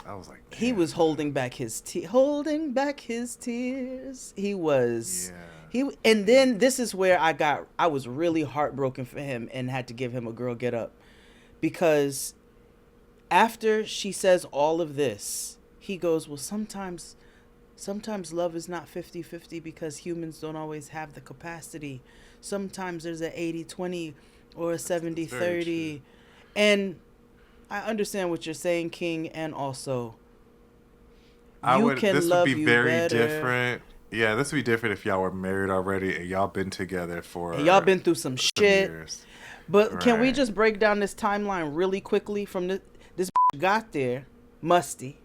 was like, damn. He was holding back his tears. He was... Yeah. And then this is where I was really heartbroken for him and had to give him a girl get up. Because after she says all of this, he goes, well, sometimes love is not 50-50 because humans don't always have the capacity. Sometimes there's an 80-20 or a 70-30. And I understand what you're saying, King, and also this would be very different. Yeah, this would be different if y'all were married already and y'all been together for... And y'all been through some shit. Years. But Can we just break down this timeline really quickly from this got there, musty.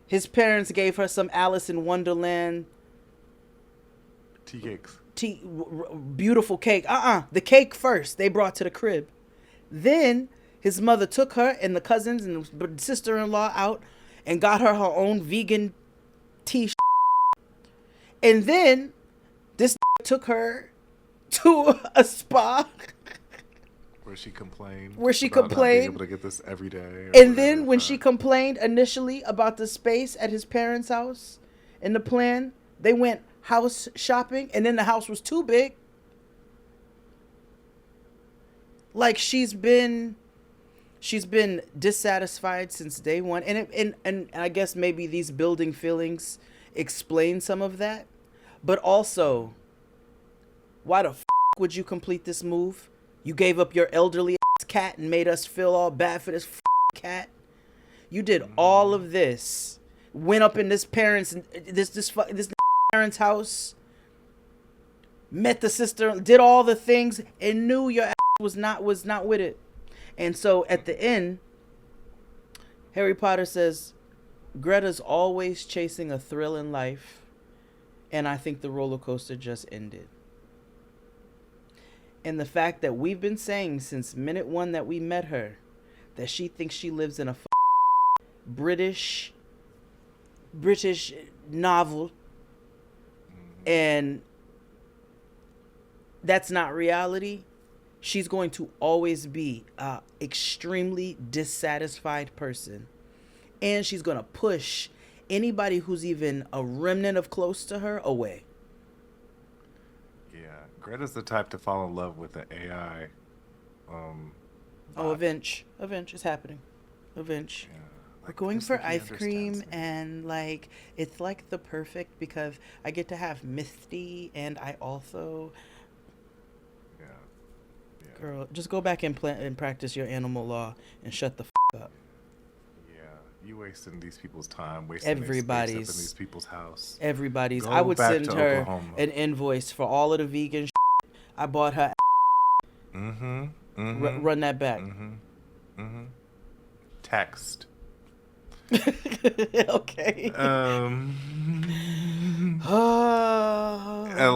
His parents gave her some Alice in Wonderland tea cakes. Beautiful cake. The cake first they brought to the crib. Then his mother took her and the cousins and the sister-in-law out and got her own vegan tea And then this took her to a spa Where she complained. Not being able to get this every day. And then when she complained initially about the space at his parents' house and the plan, they went house shopping, and then the house was too big. Like she's been dissatisfied since day one, and I guess maybe these building feelings explain some of that. But also, why the f*** would you complete this move? You gave up your elderly ass cat and made us feel all bad for this cat. You did all of this. Went up in this parents' parents' house. Met the sister. Did all the things and knew your ass was not with it. And so at the end, Harry Potter says, Greta's always chasing a thrill in life, and I think the roller coaster just ended. And the fact that we've been saying since minute one that we met her that she thinks she lives in a British novel, and that's not reality. She's going to always be an extremely dissatisfied person. And she's going to push anybody who's even a remnant of close to her away. Yeah. Greta's the type to fall in love with the AI. Avenge. It's happening. Avenge. Yeah. We're going for ice cream, and like it's like the perfect because I get to have Misty, and I also... Girl, just go back and practice your animal law and shut the up. Yeah, you wasting these people's time, everybody's up in these people's house. Everybody's. Go I would send her Oklahoma. An invoice for all of the vegan I bought her. Run that back. Text. Okay. And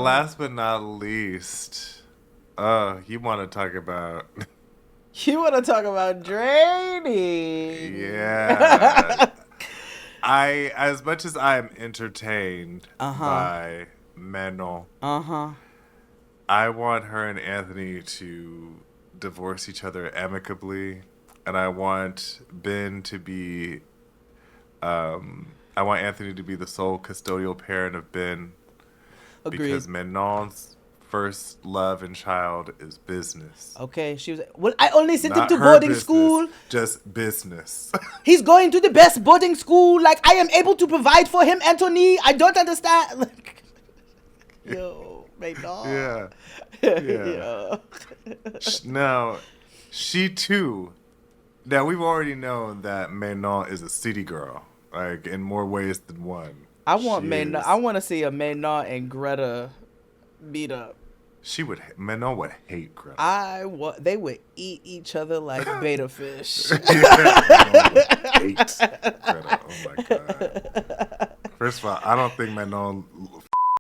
last but not least. You want to talk about... You want to talk about draining. Yeah. As much as I am entertained by Manon, I want her and Anthony to divorce each other amicably. And I want Ben to be... I want Anthony to be the sole custodial parent of Ben. Agreed. Because Manon's first love and child is business. Okay, she was. Well, I only sent him to her boarding business, school. Just business. He's going to the best boarding school. Like I am able to provide for him, Anthony. I don't understand. Like, yo, my dog. Yeah. Yeah. Now, she too. Now we've already known that Manon is a city girl, like in more ways than one. I want Manon. I want to see a Manon and Greta meet up. Manon would hate Greta. They would eat each other like beta fish. Manon would hate Greta. Oh my god. First of all, I don't think Manon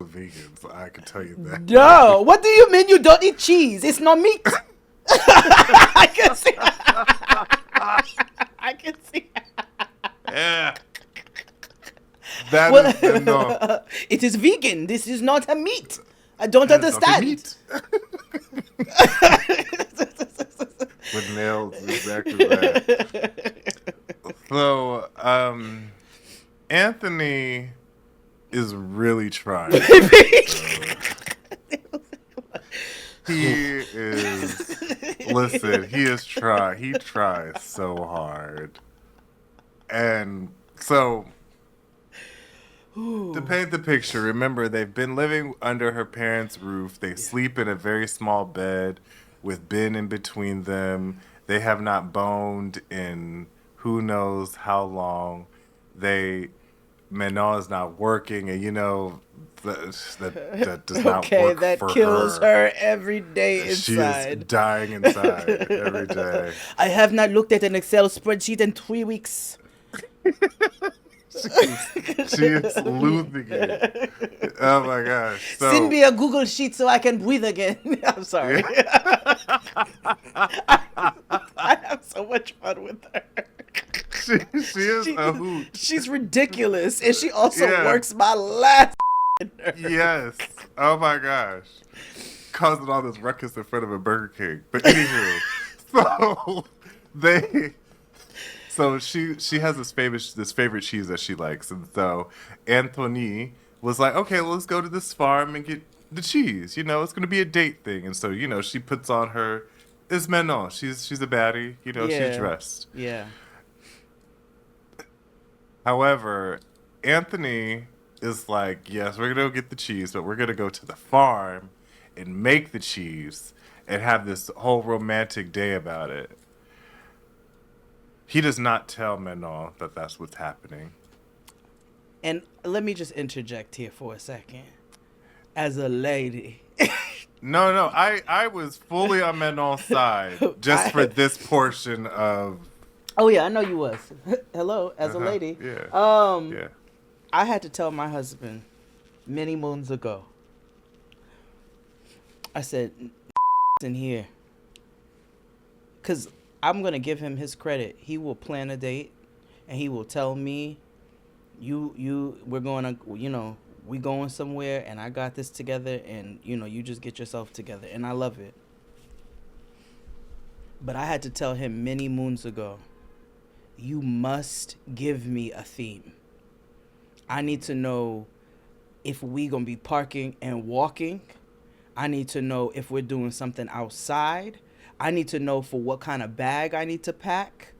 with vegans. I can tell you that. No. What do you mean you don't eat cheese? It's not meat. I can see. I can see. Yeah. That is Manon. It is vegan. This is not a meat. I don't understand. With nails, exactly that. So, Anthony is really trying. He is. Listen, he is trying. He tries so hard, and so. To paint the picture, remember, they've been living under her parents' roof. They sleep in a very small bed with Ben in between them. They have not boned in who knows how long. Manon is not working, and that does not work that for kills her. her every day inside. She is dying inside every day. I have not looked at an Excel spreadsheet in 3 weeks. She is losing it. Oh my gosh. So, send me a Google sheet so I can breathe again. I'm sorry. I have so much fun with her. She is a hoot. She's ridiculous. And she also works my last Yes. Oh my gosh. Causing all this ruckus in front of a Burger King. But anywho, so they so she has this favorite cheese that she likes, and so Anthony was like, okay, well, let's go to this farm and get the cheese. You know, it's gonna be a date thing, and so she puts on her. It's Manon. She's a baddie. You know, she's dressed. Yeah. However, Anthony is like, yes, we're gonna go get the cheese, but we're gonna go to the farm and make the cheese and have this whole romantic day about it. He does not tell Manon that that's what's happening. And let me just interject here for a second. As a lady. No, I was fully on Manon's side just for this portion of. Oh yeah, I know you was. Hello, as a lady. Yeah. Yeah. I had to tell my husband many moons ago. I said, in here. Because I'm going to give him his credit. He will plan a date and he will tell me, we're going to, we going somewhere and I got this together and, you just get yourself together. And I love it. But I had to tell him many moons ago, you must give me a theme. I need to know if we going to be parking and walking. I need to know if we're doing something outside. I need to know for what kind of bag I need to pack.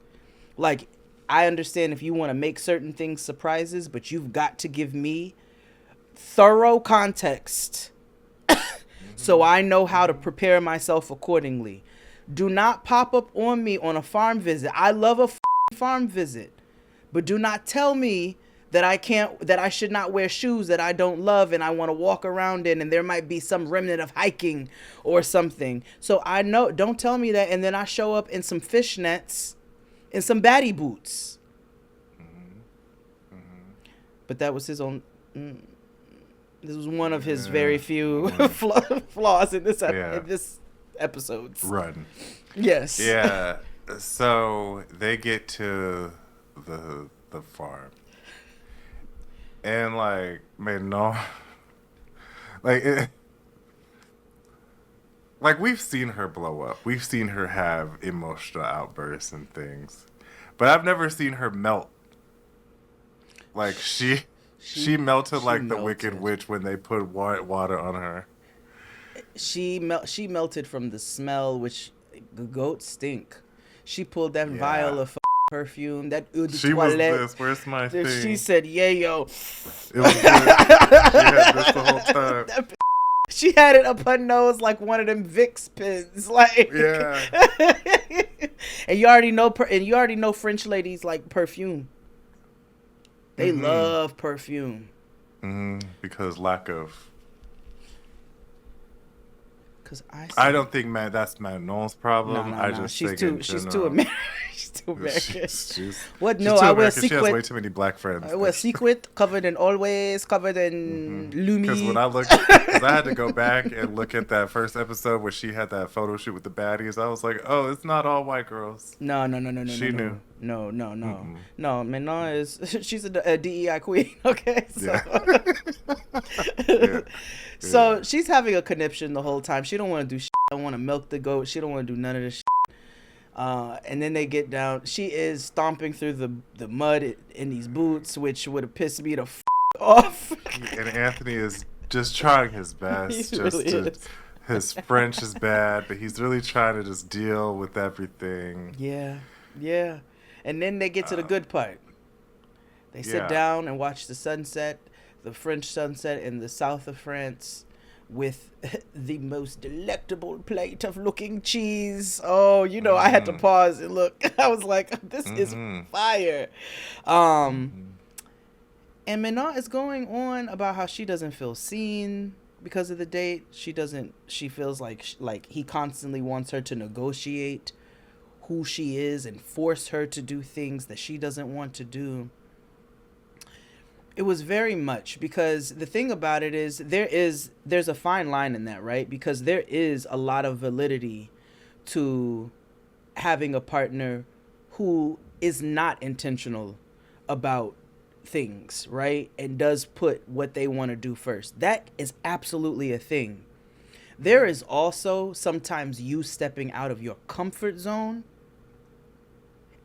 Like, I understand if you want to make certain things surprises, but you've got to give me thorough context so I know how to prepare myself accordingly. Do not pop up on me on a farm visit. I love a farm visit, but do not tell me that I should not wear shoes that I don't love and I want to walk around in and there might be some remnant of hiking or something. So I know, don't tell me that and then I show up in some fishnets and some baddie boots. But that was his own, this was one of his very few flaws in this episode. Run. Yes. Yeah. So they get to the farm. And Manon, we've seen her blow up. We've seen her have emotional outbursts and things, but I've never seen her melt. She melted like the Wicked Witch when they put water on her. She melted from the smell, which the goats stink. She pulled that vial of perfume, that eau de she toilette. Was this. Where's my thing? She said, "Yeah, yo." It was good. She had this the whole time. She had it up her nose like one of them Vicks pins, like. Yeah. And you already know French ladies like perfume. They love perfume. Because lack of. Because I don't think that's Manon's problem. No. I just she's think too American. She's too American. What? No, I wear sequin. She has way sequin. too many black friends. I wear sequin, covered in always, covered in Lumi. Because when I had to go back and look at that first episode where she had that photo shoot with the baddies, I was like, oh, it's not all white girls. No. She knew. No. No, Manon is, she's a DEI queen, okay? So. Yeah. So she's having a conniption the whole time. She don't want to do shit. She don't want to milk the goat. She don't want to do none of this shit. And then they get down. She is stomping through the mud in these boots, which would have pissed me the off. And Anthony is just trying his best. His French is bad, but he's really trying to just deal with everything. Yeah. And then they get to the good part. They sit down and watch the sunset, the French sunset in the south of France, with the most delectable plate of looking cheese. Oh, I had to pause and look. I was like, this is fire. And Manon is going on about how she doesn't feel seen because of the date. She feels like he constantly wants her to negotiate who she is and force her to do things that she doesn't want to do. It was very much, because the thing about it is there's a fine line in that, right? Because there is a lot of validity to having a partner who is not intentional about things, right? And does put what they want to do first. That is absolutely a thing. There is also sometimes you stepping out of your comfort zone.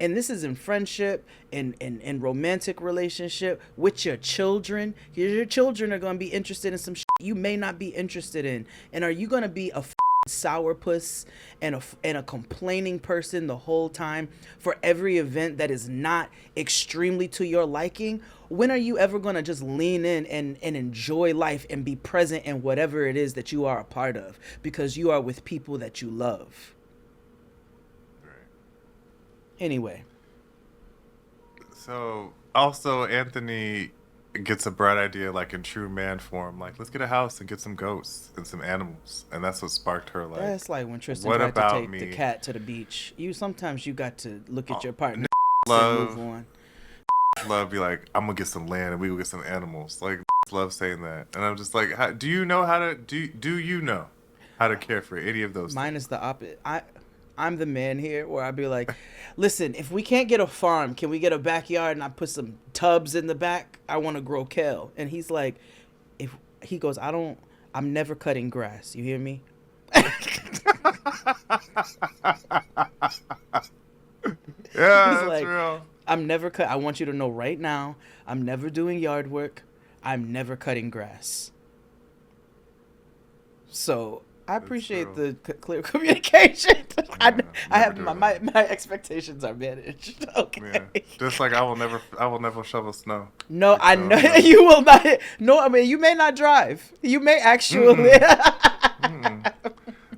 And this is in friendship, in romantic relationship, with your children. Your children are going to be interested in some shit you may not be interested in. And are you going to be a sourpuss and a complaining person the whole time for every event that is not extremely to your liking? When are you ever going to just lean in and enjoy life and be present in whatever it is that you are a part of, because you are with people that you love? Anyway. So also Anthony gets a bright idea, like in true man form, like let's get a house and get some ghosts and some animals, and that's what sparked her. Like, that's like when Tristan what tried about to take me? the cat to the beach. Sometimes you got to look at your partner love, and move on. Love be like, I'm gonna get some land and we will get some animals. Like, love saying that, and I'm just like, do you know how to do you know how to care for any of those? Mine is the opposite. I'm the man here where I'd be like, listen, if we can't get a farm, can we get a backyard and I put some tubs in the back? I want to grow kale. And he's like, he goes, I'm never cutting grass. You hear me? Yeah, he's that's like, real. I'm never I want you to know right now, I'm never doing yard work. I'm never cutting grass. So I appreciate the clear communication. Yeah, I have my expectations are managed. Okay. Yeah. Just like I will never shovel snow. No, Like, I know you will not. No, I mean you may not drive. You may actually.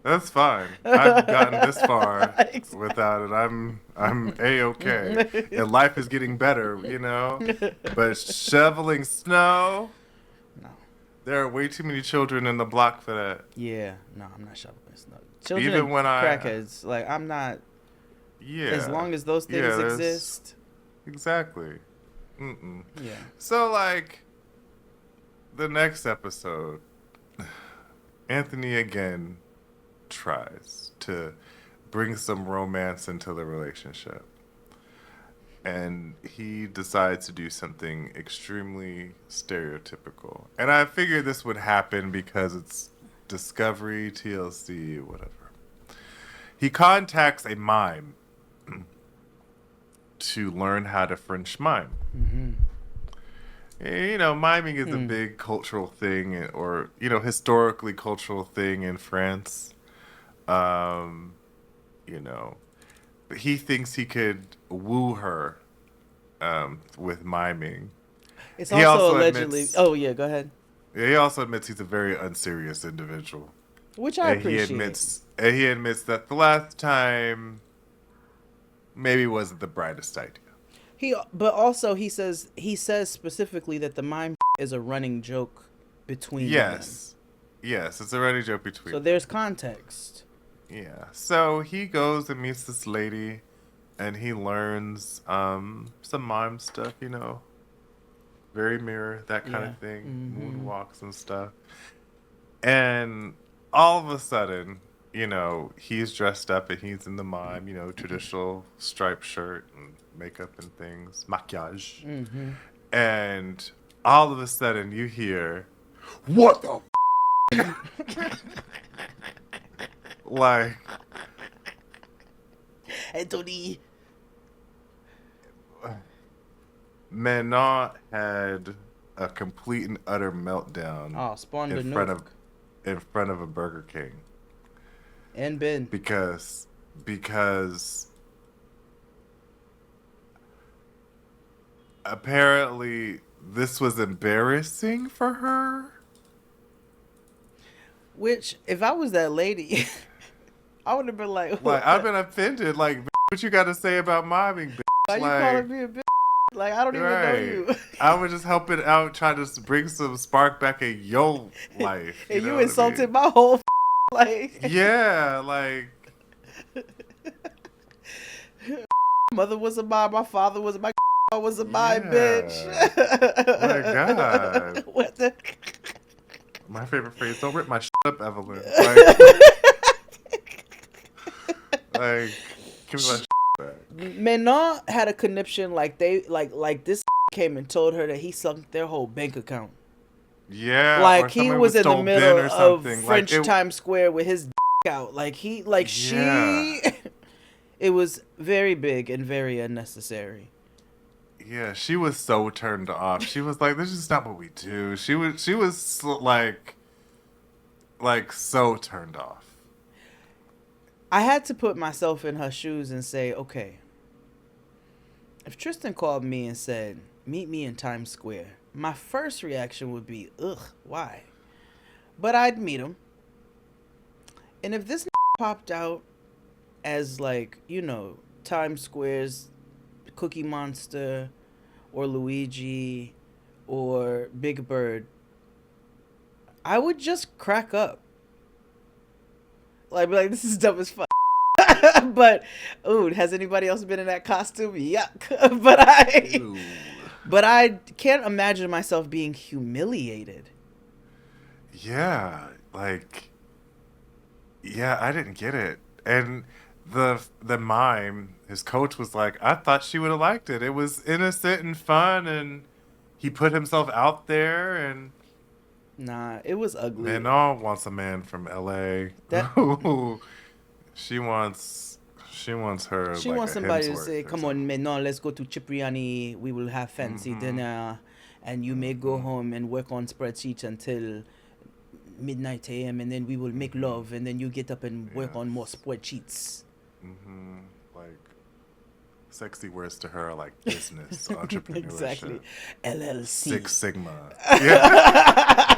That's fine. I've gotten this far without it. I'm A-okay. And life is getting better, you know. But shoveling snow. No. There are way too many children in the block for that. Yeah, no, I'm not shoveling snow. Children, even when crackheads, like I'm not. Yeah. As long as those things exist. Exactly. Mm-mm. Yeah. So like, the next episode, Anthony again tries to bring some romance into the relationship. And he decides to do something extremely stereotypical. And I figured this would happen because it's Discovery, TLC, whatever. He contacts a mime to learn how to French mime. Mm-hmm. You know, miming is a big cultural thing, or, you know, historically cultural thing in France. You know, but he thinks he could woo her with miming. It's also allegedly. Oh yeah, go ahead. He also admits he's a very unserious individual, which I appreciate. He admits that the last time maybe wasn't the brightest idea. But also he says specifically that the mime is a running joke between them. Yes, it's a running joke between them. So there's context. Yeah. So he goes and meets this lady, and he learns some mime stuff, you know. Very mirror, that kind of thing. Moonwalks and stuff. And all of a sudden, you know, he's dressed up and he's in the mime, you know, traditional striped shirt and makeup and things, maquillage. Mm-hmm. And all of a sudden you hear, what the like, Anthony. Manon had a complete and utter meltdown. Spawned in front of a Burger King. And Ben. Because apparently this was embarrassing for her. Which, if I was that lady, I would have been like, I've been offended. Like, what you got to say about mobbing, bitch? Why you calling me a bitch? Like, I don't even know you. I was just helping out, trying to bring some spark back in your life. And you insulted my whole life. Yeah, like. Mother was a mime, my father was my was a mime, bitch. My God. What the? My favorite phrase, don't rip my shit up, Evelyn. Like give me my shit back. Manon had a conniption like they like this came and told her that he sunk their whole bank account. Yeah, Like or he somebody was in the stole Ben middle or of something. French like, Times Square with his out. Like yeah. she. It was very big and very unnecessary. Yeah, she was so turned off. She was like, "This is not what we do." She was like so turned off. I had to put myself in her shoes and say, okay, if Tristan called me and said, meet me in Times Square, my first reaction would be, ugh, why? But I'd meet him. And if this popped out as like, Times Square's Cookie Monster or Luigi or Big Bird, I would just crack up. Like, be like, this is dumb as fuck. But, ooh, has anybody else been in that costume? Yuck. But I can't imagine myself being humiliated. Yeah, like, yeah, I didn't get it. And the mime, his coach was like, I thought she would have liked it. It was innocent and fun, and he put himself out there, and Nah, it was ugly. Manon wants a man from LA. She wants her. She like wants a somebody to Hemsworth say, or "Come something. on, Manon, let's go to Cipriani. We will have fancy dinner, and you may go home and work on spreadsheets until midnight a.m. and then we will make love, and then you get up and work on more spreadsheets." Like sexy words to her are like business, entrepreneurship, Exactly. LLC. Six Sigma. Yeah.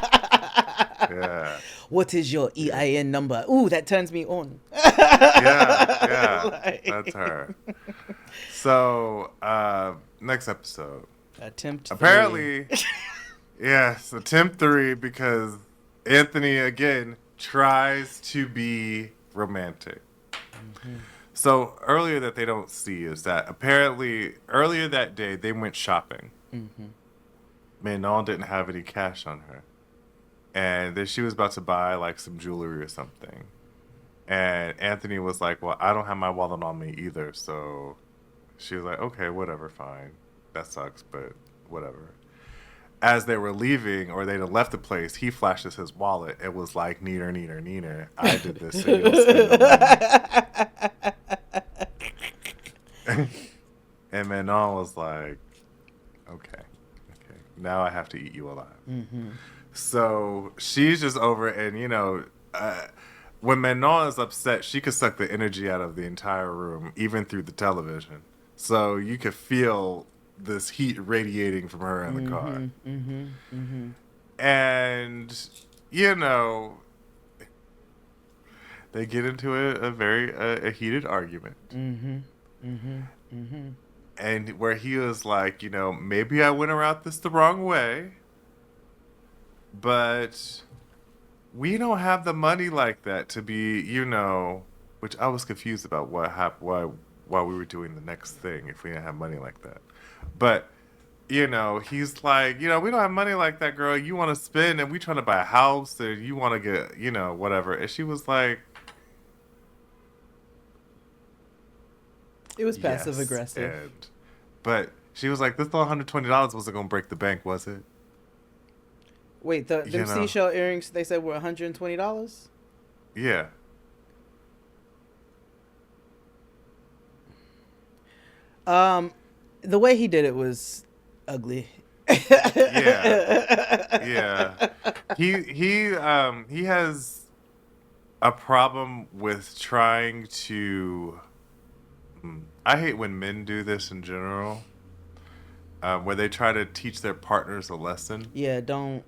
Yeah. What is your EIN number? Ooh, that turns me on. Yeah. That's her. So, next episode. Attempt Apparently, yes, attempt 3, because Anthony again tries to be romantic. So earlier that they don't see is that apparently earlier that day they went shopping. Manon didn't have any cash on her. And then she was about to buy like some jewelry or something. And Anthony was like, well, I don't have my wallet on me either. So she was like, okay, whatever, fine. That sucks, but whatever. As they were leaving, or they'd have left the place, he flashes his wallet. It was like, neener. I did this so you'll spend the money. And Manon was like, okay. Now I have to eat you alive. So she's just over, and when Manon is upset, she could suck the energy out of the entire room, even through the television. So you could feel this heat radiating from her in the car. And, they get into a very heated argument. And where he was like, maybe I went around this the wrong way, but we don't have the money like that to be, which I was confused about what happened, why we were doing the next thing if we didn't have money like that. But, he's like, we don't have money like that, girl. You want to spend, and we trying to buy a house, and you want to get, whatever. And she was like, it was passive aggressive. But she was like, this little $120 wasn't going to break the bank, was it? Wait, them seashell earrings they said were $120? Yeah. The way he did it was ugly. Yeah. He has a problem with trying to. I hate when men do this in general, where they try to teach their partners a lesson. Yeah, don't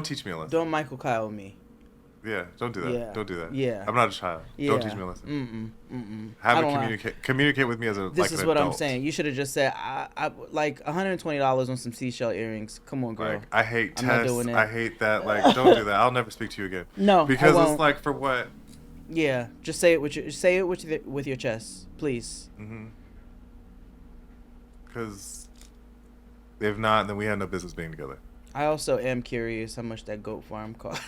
teach me a lesson. Don't Michael Kyle me. Yeah, don't do that. Yeah. Don't do that. Yeah. I'm not a child. Yeah. Don't teach me a lesson. Have it communicate with me as a This is an what adult. I'm saying. You should have just said, I like $120 on some seashell earrings. Come on, girl. Like, I hate tests. I'm not doing it. I hate that. Like, don't do that. I'll never speak to you again. No, because I won't. It's like, for what? Yeah, just say it with your chest, please. Because if not, then we have no business being together. I also am curious how much that goat farm cost.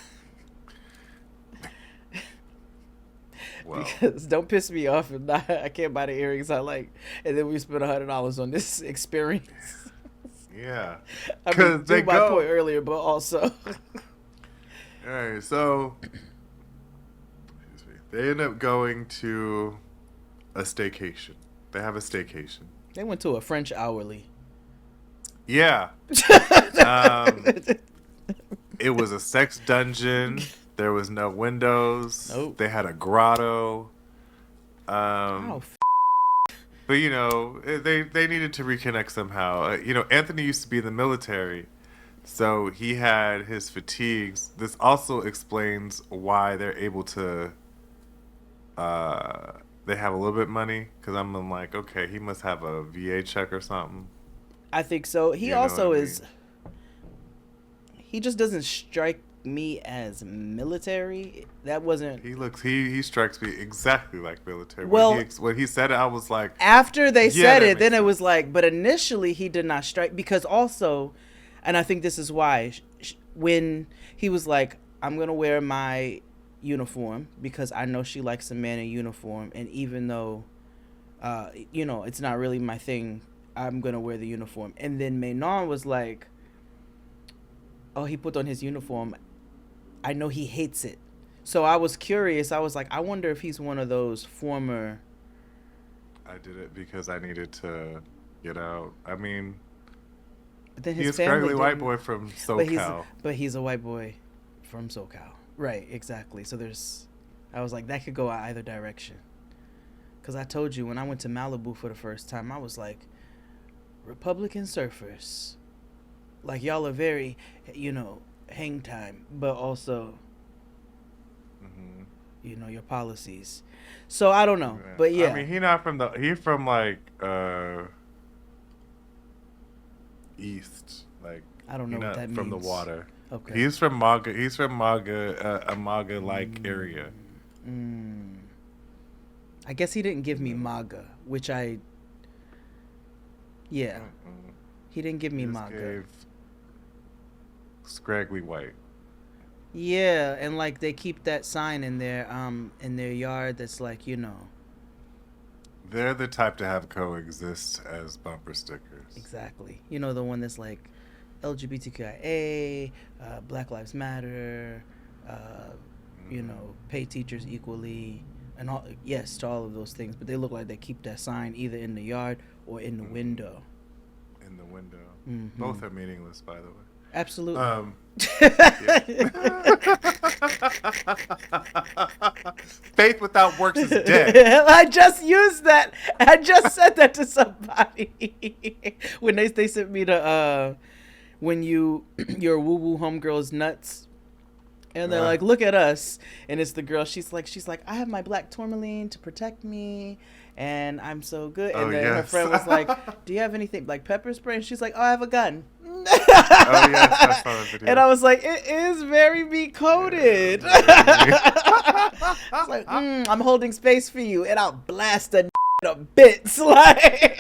well. Because don't piss me off if not, I can't buy the earrings I like, and then we spend $100 on this experience. Yeah, I mean, they do my go. point earlier, but also. All right, so they end up going to a staycation. They have a staycation. They went to a French hourly. Yeah. It was a sex dungeon. There was no windows. Nope. They had a grotto. Oh, But, you know, they needed to reconnect somehow. You know, Anthony used to be in the military, so he had his fatigues. This also explains why they're able to, they have a little bit of money, because I'm like, okay, he must have a VA check or something. I think so. He You know also what I is. He just doesn't strike me as military. That wasn't. He strikes me exactly like military. Well, when he said it, I was like, after they yeah, said that it, then makes it was sense. like, but initially he did not strike, because also, and I think this is why, when he was like, I'm going to wear my uniform because I know she likes a man in uniform, and even though, you know, it's not really my thing, I'm going to wear the uniform. And then Manon was like, oh, he put on his uniform. I know he hates it. So I was curious. I was like, I wonder if he's one of those former. I did it because I needed to get out. I mean, But then he's his a scraggly family white didn't- boy from But SoCal. he's a white boy from SoCal. Right, exactly. So I was like, that could go either direction. Because I told you, when I went to Malibu for the first time, I was like, Republican surfers. Like, y'all are very, you know, hang time, but also, Mm-hmm. you know, your policies. So I don't know, but yeah. I mean, he's from like east, like I don't know what that from means. the water. Okay. He's from Maga. He's from Maga, a Maga like area. I guess he didn't give me MAGA, which yeah. He didn't give me He just MAGA. gave scraggly white. Yeah, and like they keep that sign in their yard that's like, you know. They're the type to have coexist as bumper stickers. Exactly. You know, the one that's like LGBTQIA, Black Lives Matter, you know, pay teachers equally, and all, yes, to all of those things. But they look like they keep that sign either in the yard or in the window. In the window. Mm-hmm. Both are meaningless, by the way. Absolutely. Faith without works is dead. I just used that. I just said that to somebody when they sent me the when your woo woo homegirl's nuts, and they're like, look at us, and it's the girl. She's like, I have my black tourmaline to protect me, and I'm so good. And then her friend was like, do you have anything like pepper spray? And she's like, oh, I have a gun. Oh yes, I saw that video. And I was like, it is very me coded. I was like, I'm holding space for you, and I'll blast a to bits. Like,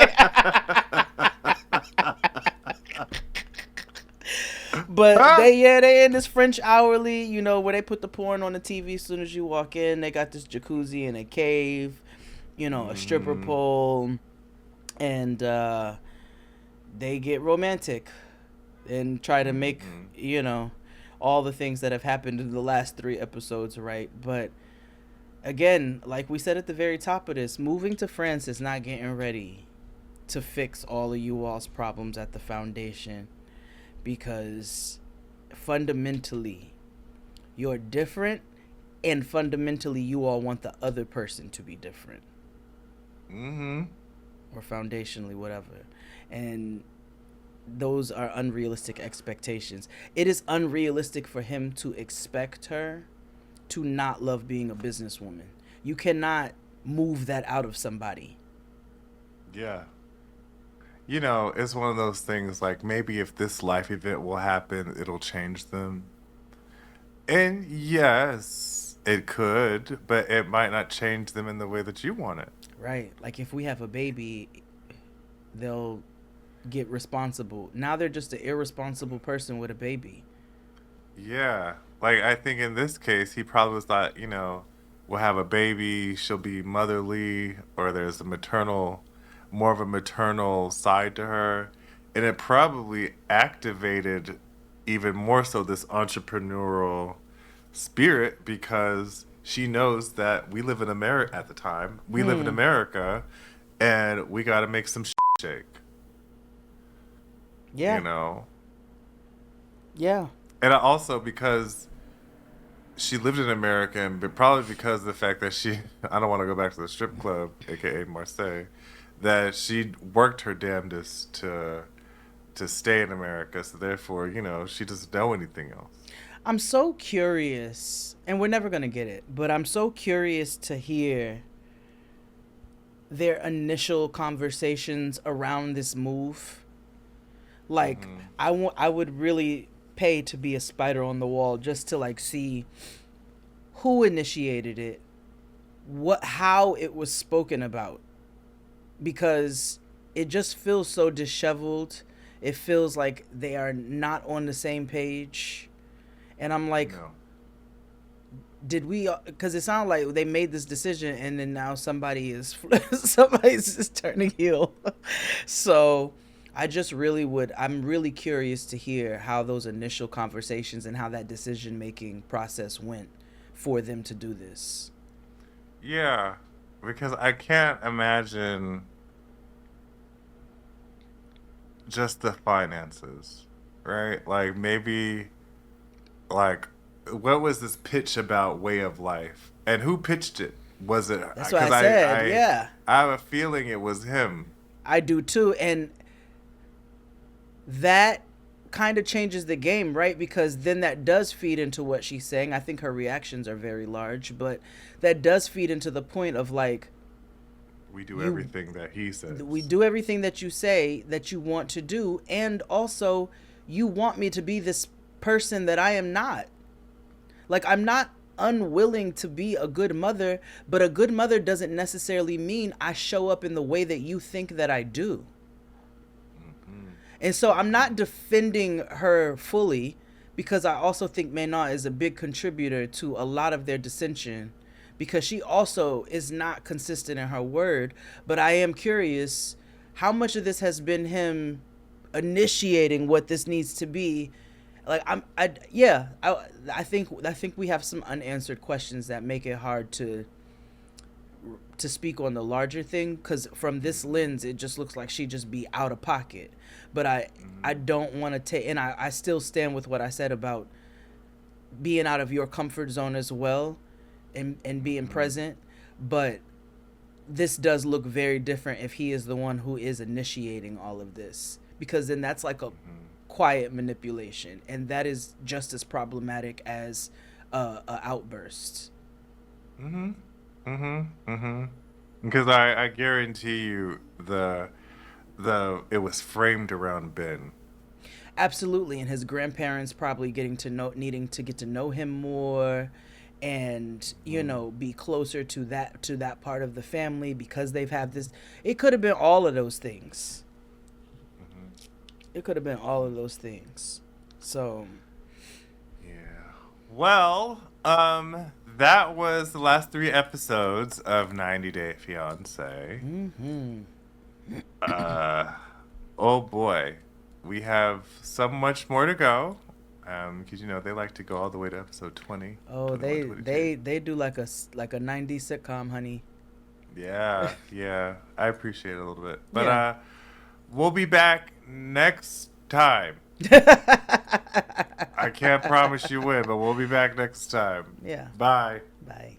but they in this French hourly, you know, where they put the porn on the TV as soon as you walk in. They got this jacuzzi and a cave, you know, a stripper pole, and they get romantic and try to make, you know, all the things that have happened in the last 3 episodes right. But again, like we said at the very top of this, moving to France is not getting ready to fix all of you all's problems at the foundation, because fundamentally you're different, and fundamentally you all want the other person to be different. Or foundationally, whatever. And those are unrealistic expectations. It is unrealistic for him to expect her to not love being a businesswoman. You cannot move that out of somebody. Yeah. You know, it's one of those things like, maybe if this life event will happen, it'll change them. And yes, it could, but it might not change them in the way that you want it. Right. Like if we have a baby, they'll get responsible. Now they're just an irresponsible person with a baby. Yeah. Like, I think in this case, he probably was thought, you know, will have a baby, she'll be motherly, or there's a maternal, more of a maternal side to her. And it probably activated even more so this entrepreneurial spirit because she knows that we live in America at the time. We live in Hmm. America and we got to make some shake, you Yeah. know? Yeah. And also because she lived in America, and probably because of the fact that she, I don't want to go back to the strip club, aka Marseille, that she worked her damnedest to stay in America. So therefore, she doesn't know anything else. I'm so curious, and we're never going to get it, but I'm so curious to hear their initial conversations around this move. Like, Hmm. I would really pay to be a spider on the wall just to like see who initiated it, how it was spoken about, because it just feels so disheveled. It feels like they are not on the same page. And I'm like, No. did we, because it sounded like they made this decision and then now somebody's just turning heel. So I'm really curious to hear how those initial conversations and how that decision making process went for them to do this. Yeah, because I can't imagine just the finances, right? Like maybe like what was this pitch about way of life and who pitched it? Was it That's what because I said. I Yeah, I have a feeling it was him. I do too. And that kind of changes the game, right? Because then that does feed into what she's saying. I think her reactions are very large, but that does feed into the point of like, We do you everything that he we says. do everything that you say that you want to do, and also you want me to be this person that I am not. Like, I'm not unwilling to be a good mother, but a good mother doesn't necessarily mean I show up in the way that you think that I do. Hmm. And so I'm not defending her fully, because I also think Manon is a big contributor to a lot of their dissension, because she also is not consistent in her word. But I am curious how much of this has been him initiating what this needs to be. Like I think we have some unanswered questions that make it hard to speak on the larger thing, because from this lens it just looks like she just be out of pocket. But I Hmm. don't want to take, and I still stand with what I said about being out of your comfort zone as well, and being Hmm. present. But this does look very different if he is the one who is initiating all of this, because then that's like a Hmm. quiet manipulation, and that is just as problematic as a outburst. Hmm. Hmm. Hmm. Because I guarantee you the it was framed around Ben. Absolutely, and his grandparents probably getting to know, needing to get to know him more, and Hmm. be closer to that part of the family, because they've had this. It could have been all of those things. Hmm. It could have been all of those things. So, Yeah. Well, that was the last three episodes of 90 Day Fiance. hmm Uh, oh boy, we have so much more to go. Because they like to go all the way to episode 20, oh, 21, they 22. they they do like a 90s sitcom, honey. Yeah, yeah, I appreciate it a little bit. But Yeah. we'll be back next time. I can't promise you when, but we'll be back next time. Yeah. Bye. Bye.